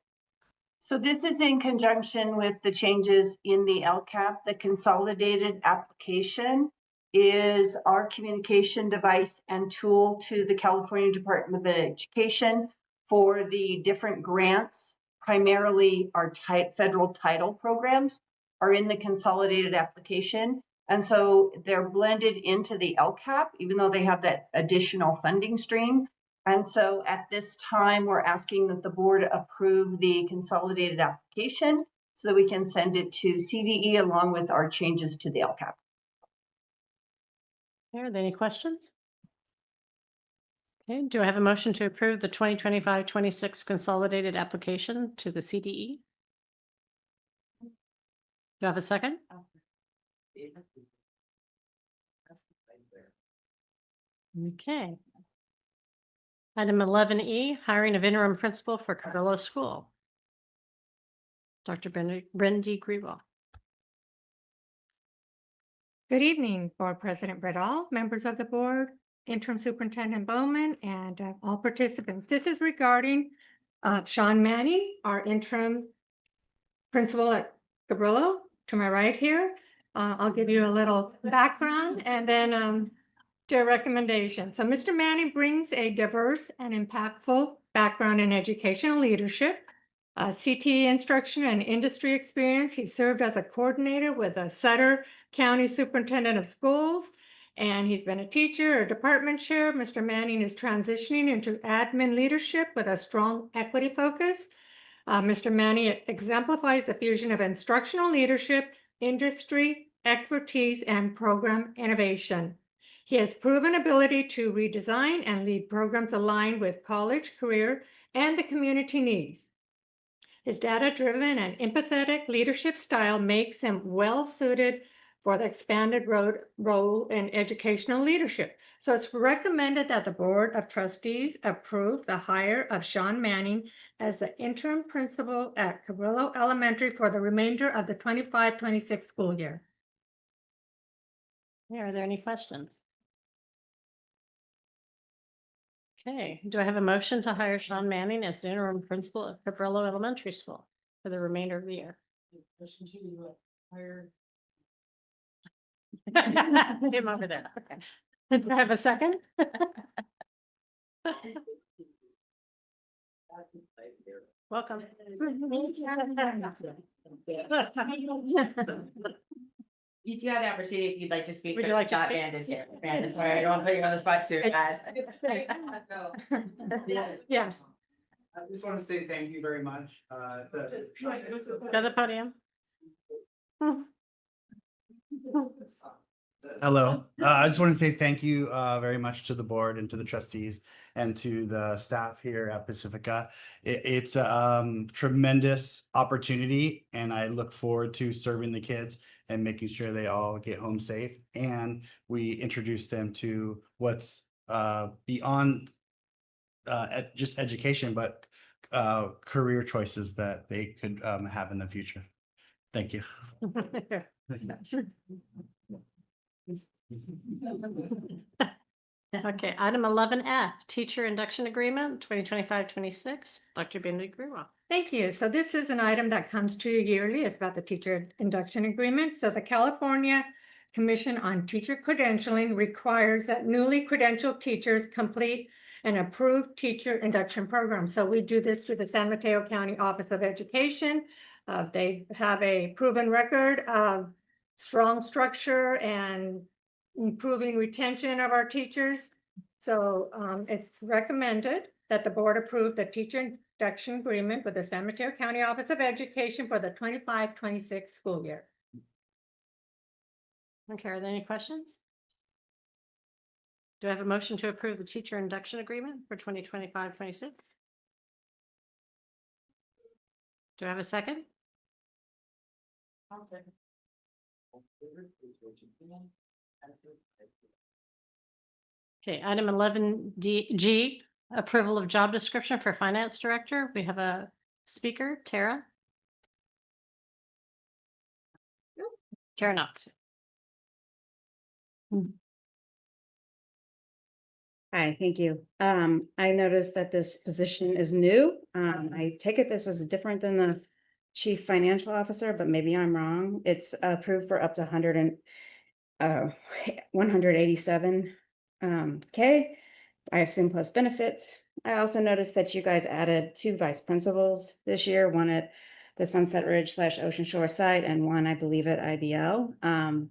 So this is in conjunction with the changes in the LCAP. The consolidated application is our communication device and tool to the California Department of Education for the different grants. Primarily our federal title programs are in the consolidated application. And so they're blended into the LCAP, even though they have that additional funding stream. And so at this time, we're asking that the board approve the consolidated application so that we can send it to CDE along with our changes to the LCAP.
Are there any questions? Okay, do I have a motion to approve the 2025-26 consolidated application to the CDE? Do I have a second? Okay. Item 11E, hiring of interim principal for Cabrillo School. Dr. Brendy Grewal.
Good evening, Board President Bredall, members of the board, Interim Superintendent Bowman, and all participants. This is regarding Sean Manning, our interim principal at Cabrillo, to my right here. I'll give you a little background and then to a recommendation. So Mr. Manning brings a diverse and impactful background in educational leadership, CTE instruction and industry experience. He served as a coordinator with the Sutter County Superintendent of Schools, and he's been a teacher, a department chair. Mr. Manning is transitioning into admin leadership with a strong equity focus. Mr. Manning exemplifies the fusion of instructional leadership, industry expertise, and program innovation. He has proven ability to redesign and lead programs aligned with college, career, and the community needs. His data-driven and empathetic leadership style makes him well-suited for the expanded role in educational leadership. So it's recommended that the Board of Trustees approve the hire of Sean Manning as the interim principal at Cabrillo Elementary for the remainder of the 25-26 school year.
Are there any questions? Okay, do I have a motion to hire Sean Manning as the interim principal at Cabrillo Elementary School for the remainder of the year?
Motion to hire.
Him over there. Okay. Do I have a second? Welcome.
You do have the opportunity if you'd like to speak.
Would you like to
Scott
speak?
Band is here. Brandon, sorry, I don't want to put you on the spot too bad.
Yeah.
I just want to say thank you very much.
Go to the podium.
Hello, I just want to say thank you very much to the board and to the trustees and to the staff here at Pacifica. It's a tremendous opportunity and I look forward to serving the kids and making sure they all get home safe. And we introduce them to what's beyond just education, but career choices that they could have in the future. Thank you.
Okay, item 11F, teacher induction agreement, 2025-26, Dr. Bindi Grewal.
Thank you. So this is an item that comes to you yearly. It's about the teacher induction agreement. So the California Commission on Teacher Credentialing requires that newly credentialed teachers complete an approved teacher induction program. So we do this through the San Mateo County Office of Education. They have a proven record of strong structure and improving retention of our teachers. So it's recommended that the board approve the teacher induction agreement with the San Mateo County Office of Education for the 25-26 school year.
Okay, are there any questions? Do I have a motion to approve the teacher induction agreement for 2025-26? Do I have a second? Okay, item 11G, approval of job description for finance director. We have a speaker, Tara. Tara Knott.
Hi, thank you. I noticed that this position is new. I take it this is different than the chief financial officer, but maybe I'm wrong. It's approved for up to 187 K. I assume plus benefits. I also noticed that you guys added 2 vice principals this year, one at the Sunset Ridge / Ocean Shore site and one, I believe, at IBL.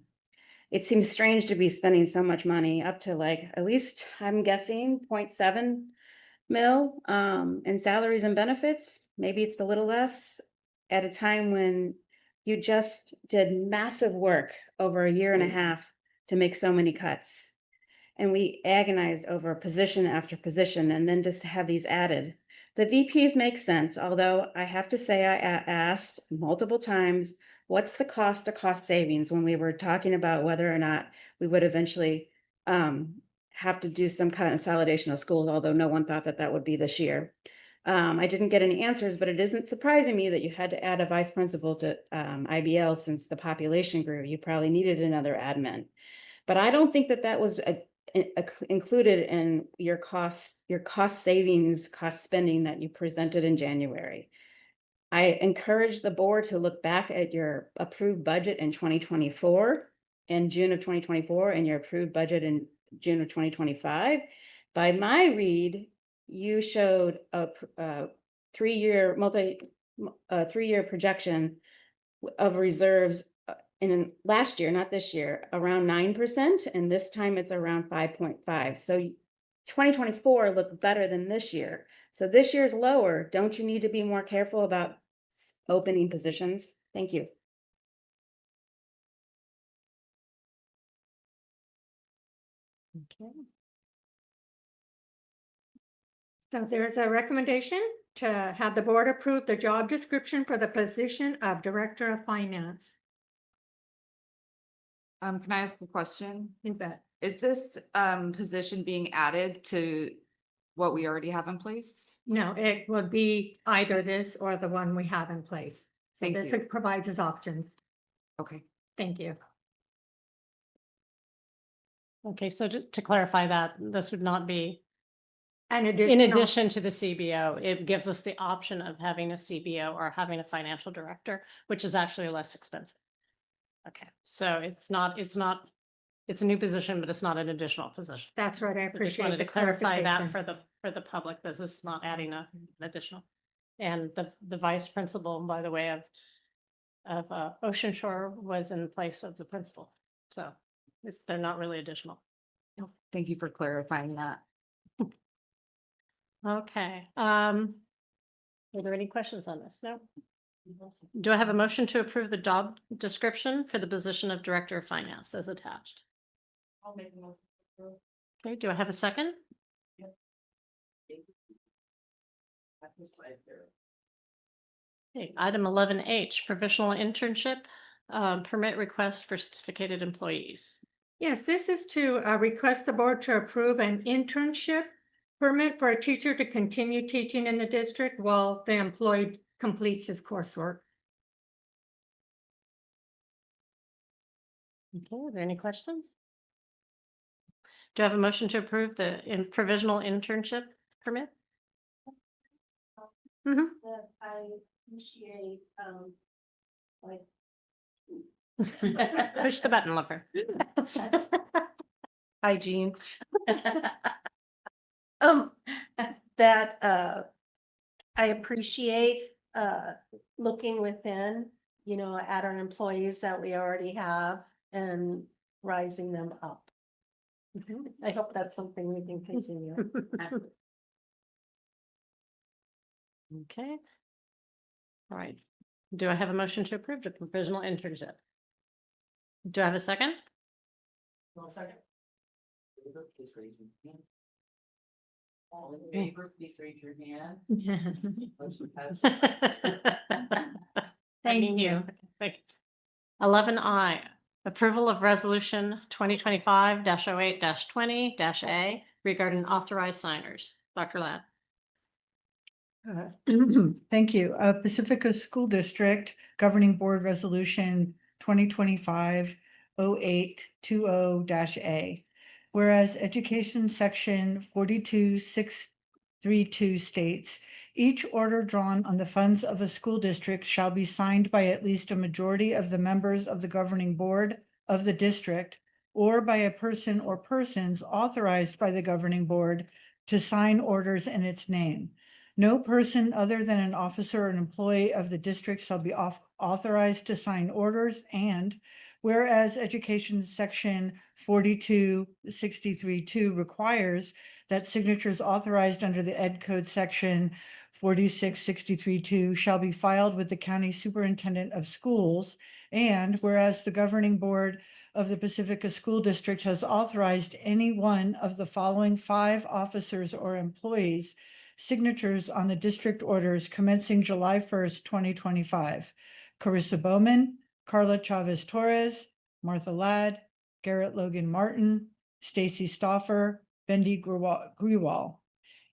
It seems strange to be spending so much money, up to like, at least I'm guessing 0.7 mil in salaries and benefits. Maybe it's a little less at a time when you just did massive work over a year and a half to make so many cuts. And we agonized over position after position, and then just to have these added. The VPs make sense, although I have to say I asked multiple times, what's the cost of cost savings when we were talking about whether or not we would eventually have to do some kind of consolidation of schools, although no one thought that that would be this year. I didn't get any answers, but it isn't surprising me that you had to add a vice principal to IBL since the population grew. You probably needed another admin. But I don't think that that was included in your cost savings, cost spending that you presented in January. I encourage the board to look back at your approved budget in 2024, in June of 2024, and your approved budget in June of 2025. By my read, you showed a 3-year projection of reserves in last year, not this year, around 9%, and this time it's around 5.5. So 2024 looked better than this year. So this year's lower. Don't you need to be more careful about opening positions? Thank you.
Okay. So there's a recommendation to have the board approve the job description for the position of Director of Finance.
Can I ask a question?
You bet.
Is this position being added to what we already have in place?
No, it would be either this or the one we have in place. So
Thank
this
you.
provides us options.
Okay.
Thank you.
Okay, so to clarify that, this would not be
In
in addition to the CBO. It gives us the option of having a CBO or having a financial director, which is actually less expensive. Okay, so it's a new position, but it's not an additional position.
That's right. I
I just
appreciate
wanted
the
to clarify that
clarification.
for the public, this is not adding an additional. And the vice principal, by the way, of Ocean Shore was in place of the principal. So they're not really additional.
Thank you for clarifying that.
Okay, are there any questions on this? No? Do I have a motion to approve the job description for the position of Director of Finance as attached?
I'll make a motion.
Okay, do I have a second? Okay, item 11H, provisional internship permit request for certificated employees.
Yes, this is to request the board to approve an internship permit for a teacher to continue teaching in the district while the employee completes his coursework.
Okay, are there any questions? Do I have a motion to approve the provisional internship permit?
I appreciate, like.
Push the button, lover.
Hi, Jean. That I appreciate looking within, at our employees that we already have and rising them up. I hope that's something we can continue.
Okay. All right. Do I have a motion to approve the provisional internship? Do I have a second?
Well, second. Please raise your hand. All in
Okay.
favor, please raise your hand. Motion
Thank you. 11I, approval of resolution 2025-08-20-A regarding authorized signers. Dr. Ladd.
Thank you. Pacifica School District Governing Board Resolution 2025-0820-A. Whereas Education Section 42632 states, each order drawn on the funds of a school district shall be signed by at least a majority of the members of the governing board of the district, or by a person or persons authorized by the governing board to sign orders in its name. No person other than an officer or an employee of the district shall be authorized to sign orders, and whereas Education Section 42632 requires that signatures authorized under the Ed Code Section 46632 shall be filed with the County Superintendent of Schools, and whereas the governing board of the Pacifica School District has authorized any one of the following 5 officers or employees signatures on the district orders commencing July 1st, 2025. Carissa Bowman, Carla Chavez Torres, Martha Ladd, Garrett Logan Martin, Stacy Stoffer, Bendy Grewal.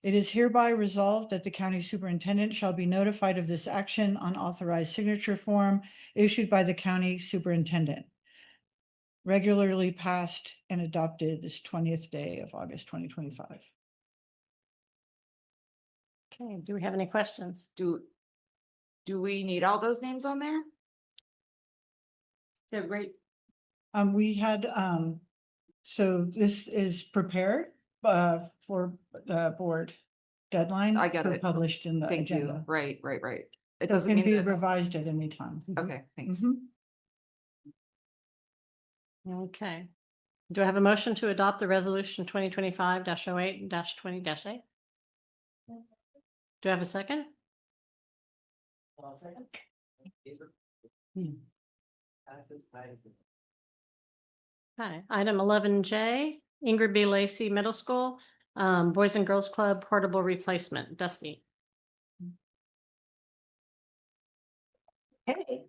It is hereby resolved that the county superintendent shall be notified of this action on authorized signature form issued by the county superintendent. Regularly passed and adopted this 20th day of August, 2025.
Okay, do we have any questions?
Do we need all those names on there?
So great.
We had, so this is prepared, for the board deadline.
I get
for
it.
Published in the
Thank you.
agenda.
Right. It
So it
doesn't
can
mean
be
that.
revised at any time.
Okay, thanks.
Mhm.
Okay. Do I have a motion to adopt the resolution 2025-08-20-A? Do I have a second?
Well, second. Favor. Passes by.
Hi, item 11J, Ingrid B. Lacey Middle School, Boys and Girls Club portable replacement. Dusty.
Okay.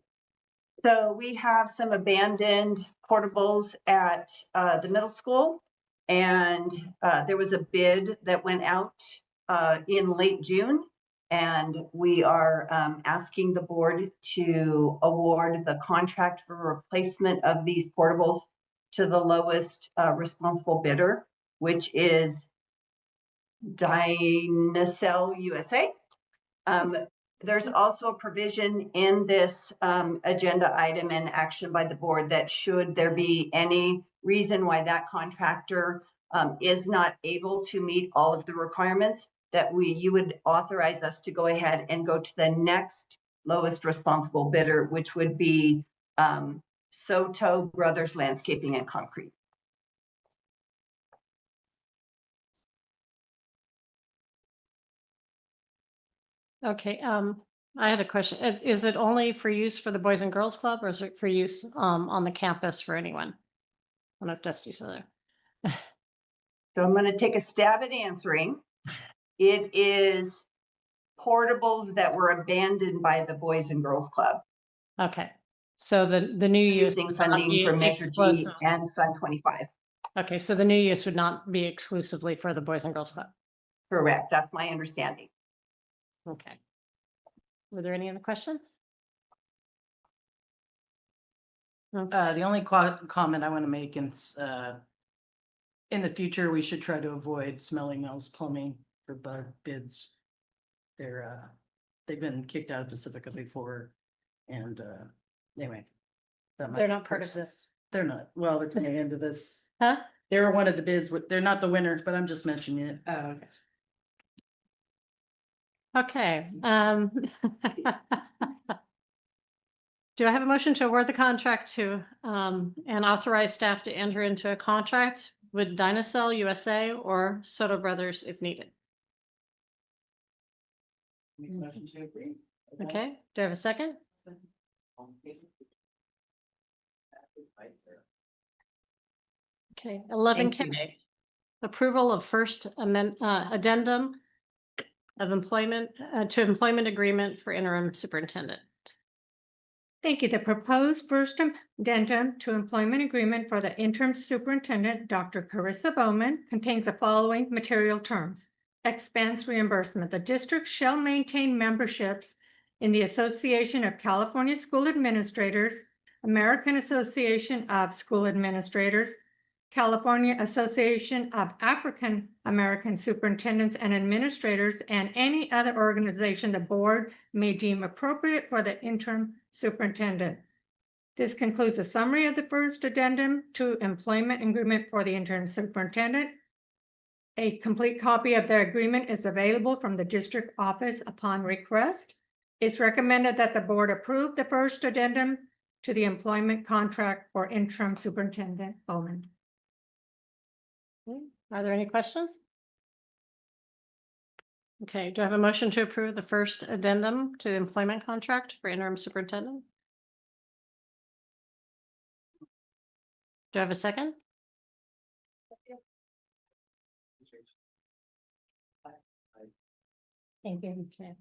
So we have some abandoned portables at the middle school. And there was a bid that went out in late June. And we are asking the board to award the contract for replacement of these portables to the lowest responsible bidder, which is Dynacell USA. There's also a provision in this agenda item and action by the board that should there be any reason why that contractor is not able to meet all of the requirements, that you would authorize us to go ahead and go to the next lowest responsible bidder, which would be Soto Brothers Landscaping and Concrete.
Okay, I had a question. Is it only for use for the Boys and Girls Club, or is it for use on the campus for anyone? I don't know if Dusty's there.
So I'm going to take a stab at answering. It is portables that were abandoned by the Boys and Girls Club.
Okay, so the new use
Using
would not
funding
be
from Measure G
exclusive.
and Fund 25.
Okay, so the new use would not be exclusively for the Boys and Girls Club.
Correct, that's my understanding.
Okay. Were there any other questions?
The only comment I want to make is, in the future, we should try to avoid Smelly Mills Plumbing for bids. They've been kicked out of Pacifica before, and, anyway.
They're not part of this.
They're not. Well, it's the end of this.
Huh?
They were one of the bids. They're not the winner, but I'm just mentioning it.
Oh, okay. Okay. Do I have a motion to award the contract to, and authorize staff to enter into a contract with Dynacell USA or Soto Brothers if needed? Okay, do I have a second? Okay, 11K. Approval of first addendum of employment, to employment agreement for interim superintendent.
Thank you. The proposed first addendum to employment agreement for the interim superintendent, Dr. Carissa Bowman, contains the following material terms. Expense reimbursement. The district shall maintain memberships in the Association of California School Administrators, American Association of School Administrators, California Association of African American Superintendents and Administrators, and any other organization the board may deem appropriate for the interim superintendent. This concludes the summary of the first addendum to employment agreement for the interim superintendent. A complete copy of the agreement is available from the district office upon request. It's recommended that the board approve the first addendum to the employment contract for interim superintendent Bowman.
Are there any questions? Okay, do I have a motion to approve the first addendum to the employment contract for interim superintendent? Do I have a second?
Thank you.
Okay.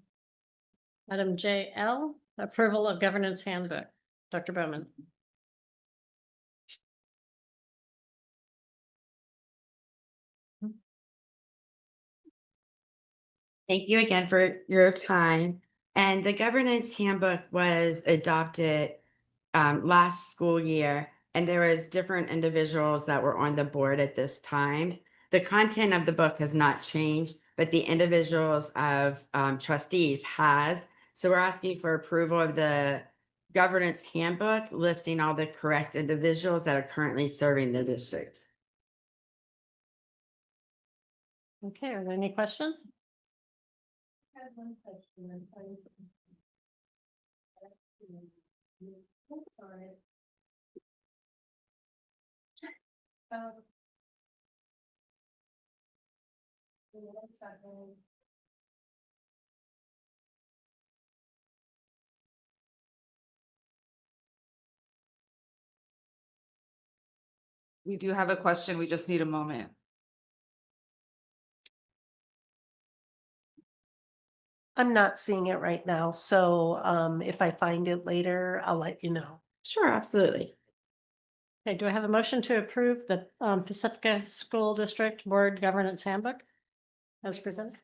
Item JL, approval of governance handbook. Dr. Bowman.
Thank you again for your time. And the governance handbook was adopted last school year, and there was different individuals that were on the board at this time. The content of the book has not changed, but the individuals of trustees has. So we're asking for approval of the governance handbook, listing all the correct individuals that are currently serving the district.
Okay, are there any questions?
I have one question. Sorry. One second.
We do have a question. We just need a moment.
I'm not seeing it right now, so if I find it later, I'll let you know.
Sure, absolutely.
Okay, do I have a motion to approve the Pacifica School District Board Governance Handbook as presented?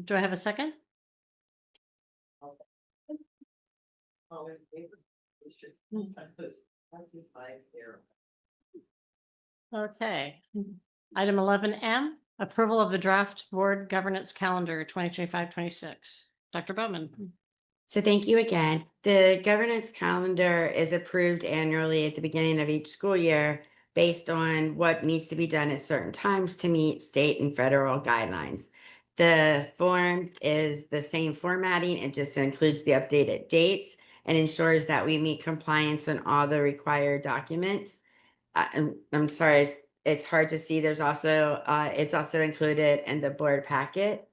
Do I have a second? Okay. Item 11M, approval of the draft board governance calendar 2025-26. Dr. Bowman.
So thank you again. The governance calendar is approved annually at the beginning of each school year based on what needs to be done at certain times to meet state and federal guidelines. The form is the same formatting. It just includes the updated dates and ensures that we meet compliance on all the required documents. I'm sorry, it's hard to see. There's also, it's also included in the board packet.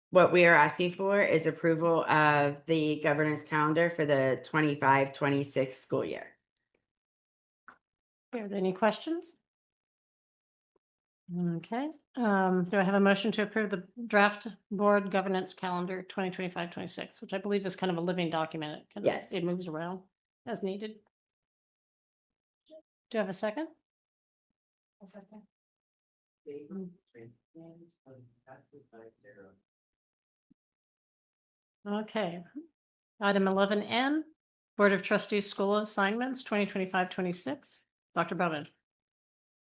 What we are asking for is approval of the governance calendar for the 25-26 school year.
Are there any questions? Okay, do I have a motion to approve the draft board governance calendar 2025-26, which I believe is kind of a living document.
Yes.
It moves around as needed. Do you have a second?
A second.
Okay. Item 11N, Board of Trustees School Assignments 2025-26. Dr. Bowman.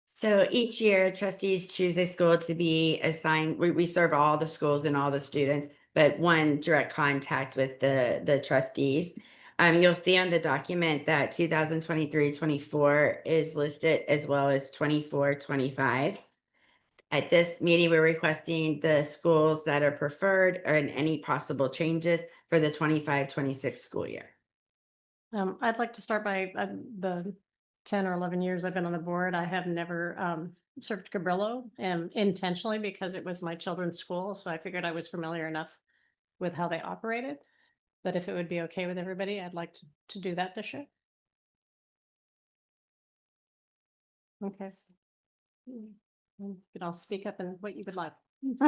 So each year trustees choose a school to be assigned. We serve all the schools and all the students, but one direct contact with the trustees. You'll see on the document that 2023-24 is listed as well as 24-25. At this meeting, we're requesting the schools that are preferred and any possible changes for the 25-26 school year.
I'd like to start by the 10 or 11 years I've been on the board. I have never served Cabrillo intentionally because it was my children's school. So I figured I was familiar enough with how they operated. But if it would be okay with everybody, I'd like to do that this year. Okay. You can all speak up and what you would like.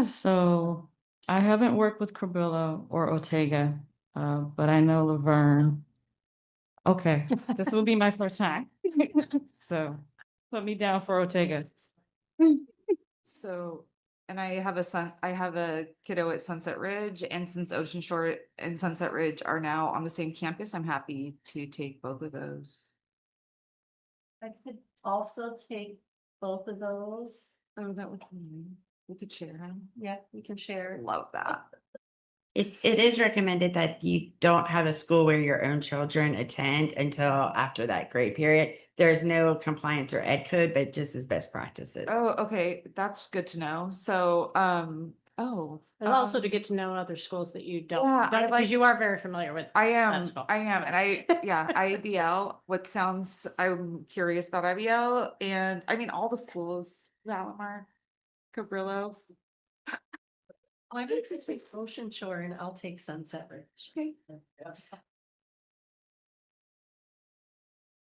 So I haven't worked with Cabrillo or Ortega, but I know Laverne. Okay, this will be my first time. So put me down for Ortega.
So, and I have a kiddo at Sunset Ridge, and since Ocean Shore and Sunset Ridge are now on the same campus, I'm happy to take both of those.
I could also take both of those.
Oh, that would be, we could share them.
Yeah, we can share.
Love that.
It is recommended that you don't have a school where your own children attend until after that grade period. There's no compliance or ed code, but just as best practices.
Oh, okay, that's good to know. So,
And also to get to know other schools that you don't,
Yeah, I
because
like-
you are very familiar with.
I am,
that school.
and yeah, IBL, I'm curious about IBL, and I mean, all the schools, Lamar, Cabrillo.
Why don't you take Ocean Shore and I'll take Sunset Ridge?
Okay.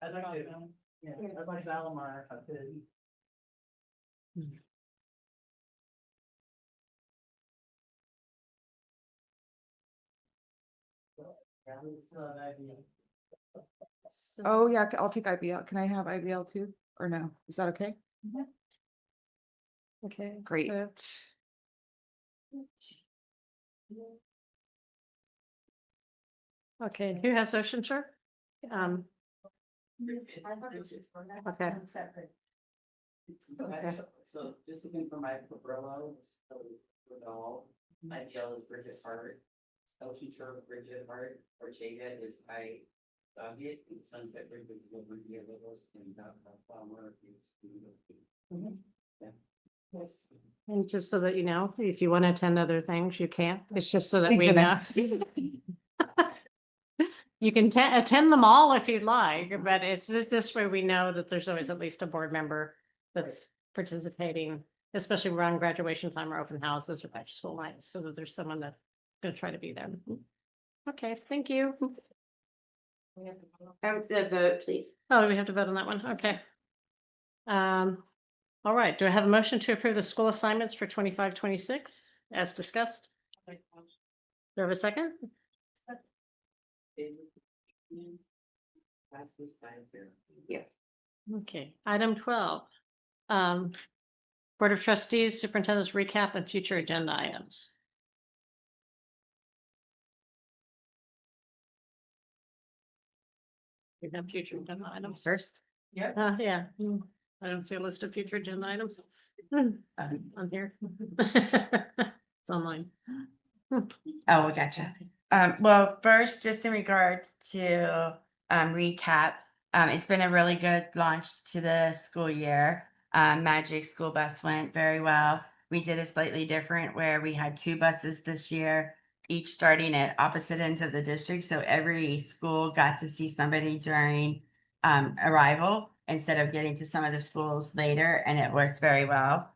I'd like Valamar.
Oh, yeah, I'll take IBL. Can I have IBL too? Or no? Is that okay?
Okay.
Great.
Okay, who has Ocean Shore? Okay. Okay.
So just looking for my Cabrillo, Renault, IGL is Bridget Hart, Ocean Shore Bridget Hart, Ortega is my Dogget, and Sunset Bridge is Liberty Levels, and Palmer is. Yeah. Yes.
And just so that you know, if you want to attend other things, you can't. It's just so that we know. You can attend them all if you'd like, but it's just this way we know that there's always at least a board member that's participating, especially around graduation time or open houses or back to school nights, so that there's someone that's going to try to be there. Okay, thank you.
The vote, please.
Oh, do we have to vote on that one? Okay. All right, do I have a motion to approve the school assignments for 25-26 as discussed? Do I have a second?
Yeah.
Okay, item 12. Board of Trustees, Superintendent's recap and future agenda items. We have future agenda items first.
Yeah.
Yeah. I don't see a list of future agenda items on here. It's online.
Oh, gotcha. Well, first, just in regards to recap, it's been a really good launch to the school year. Magic School Bus went very well. We did it slightly different where we had 2 buses this year, each starting at opposite ends of the district. So every school got to see somebody during arrival instead of getting to some of the schools later, and it worked very well.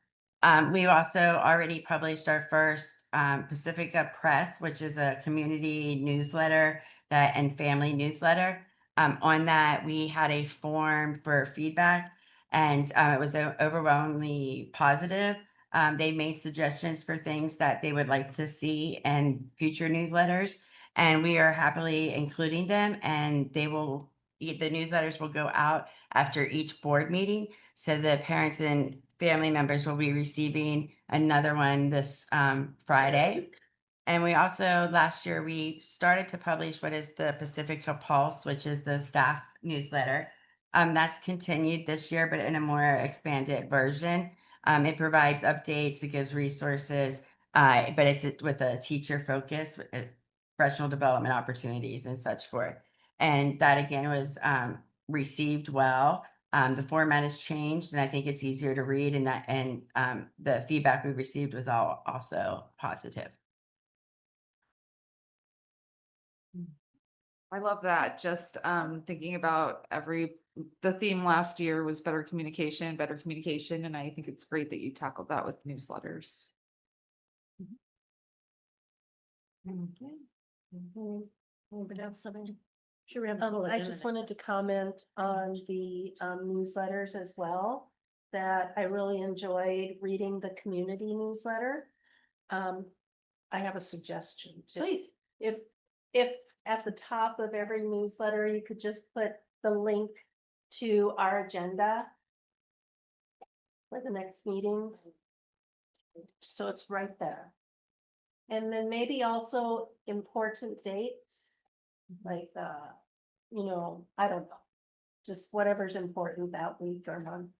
We've also already published our first Pacifica Press, which is a community newsletter and family newsletter. On that, we had a form for feedback, and it was overwhelmingly positive. They made suggestions for things that they would like to see in future newsletters, and we are happily including them, and the newsletters will go out after each board meeting. So the parents and family members will be receiving another one this Friday. And we also, last year, we started to publish what is the Pacifica Pulse, which is the staff newsletter. That's continued this year, but in a more expanded version. It provides updates, it gives resources, but it's with a teacher focus, professional development opportunities and such forth. And that again was received well. The format has changed and I think it's easier to read and the feedback we received was all also positive.
I love that. Just thinking about the theme last year was better communication, and I think it's great that you tackled that with newsletters.
Okay. Anybody else have any? Sure, we have.
I just wanted to comment on the newsletters as well, that I really enjoyed reading the community newsletter. I have a suggestion too.
Please.
If at the top of every newsletter, you could just put the link to our agenda for the next meetings. So it's right there. And then maybe also important dates, like, you know, I don't know, just whatever's important that week or month.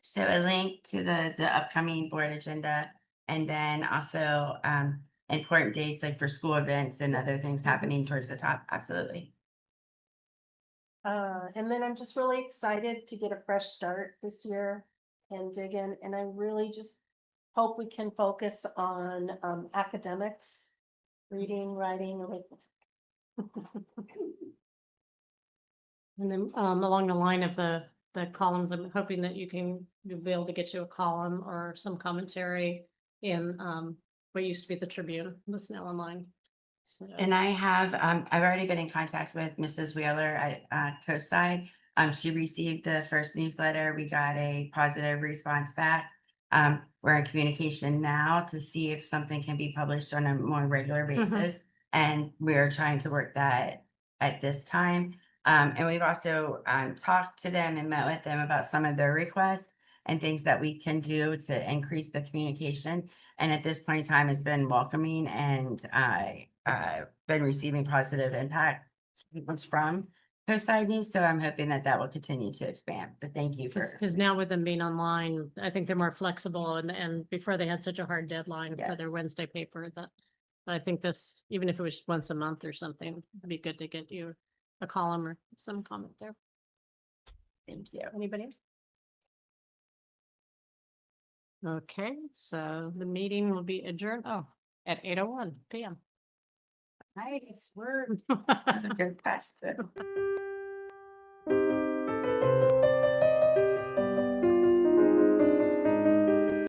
So a link to the upcoming board agenda and then also important dates like for school events and other things happening towards the top. Absolutely.
And then I'm just really excited to get a fresh start this year and dig in. And I really just hope we can focus on academics, reading, writing, arithmetic.
And then along the line of the columns, I'm hoping that you'll be able to get you a column or some commentary in what used to be the Tribune, that's now online. So.
And I have, I've already been in contact with Mrs. Wheeler at Coastside. She received the first newsletter. We got a positive response back. We're in communication now to see if something can be published on a more regular basis. And we're trying to work that at this time. And we've also talked to them and met with them about some of their requests and things that we can do to increase the communication. And at this point in time, it's been welcoming and been receiving positive impact from Coastside News. So I'm hoping that that will continue to expand. But thank you for.
Because now with them being online, I think they're more flexible and before they had such a hard deadline for their Wednesday paper that I think this, even if it was once a month or something, it'd be good to get you a column or some comment there.
Thank you.
Anybody else? Okay, so the meeting will be adjourned, at 8:01 p.m.
Nice, we're good past it.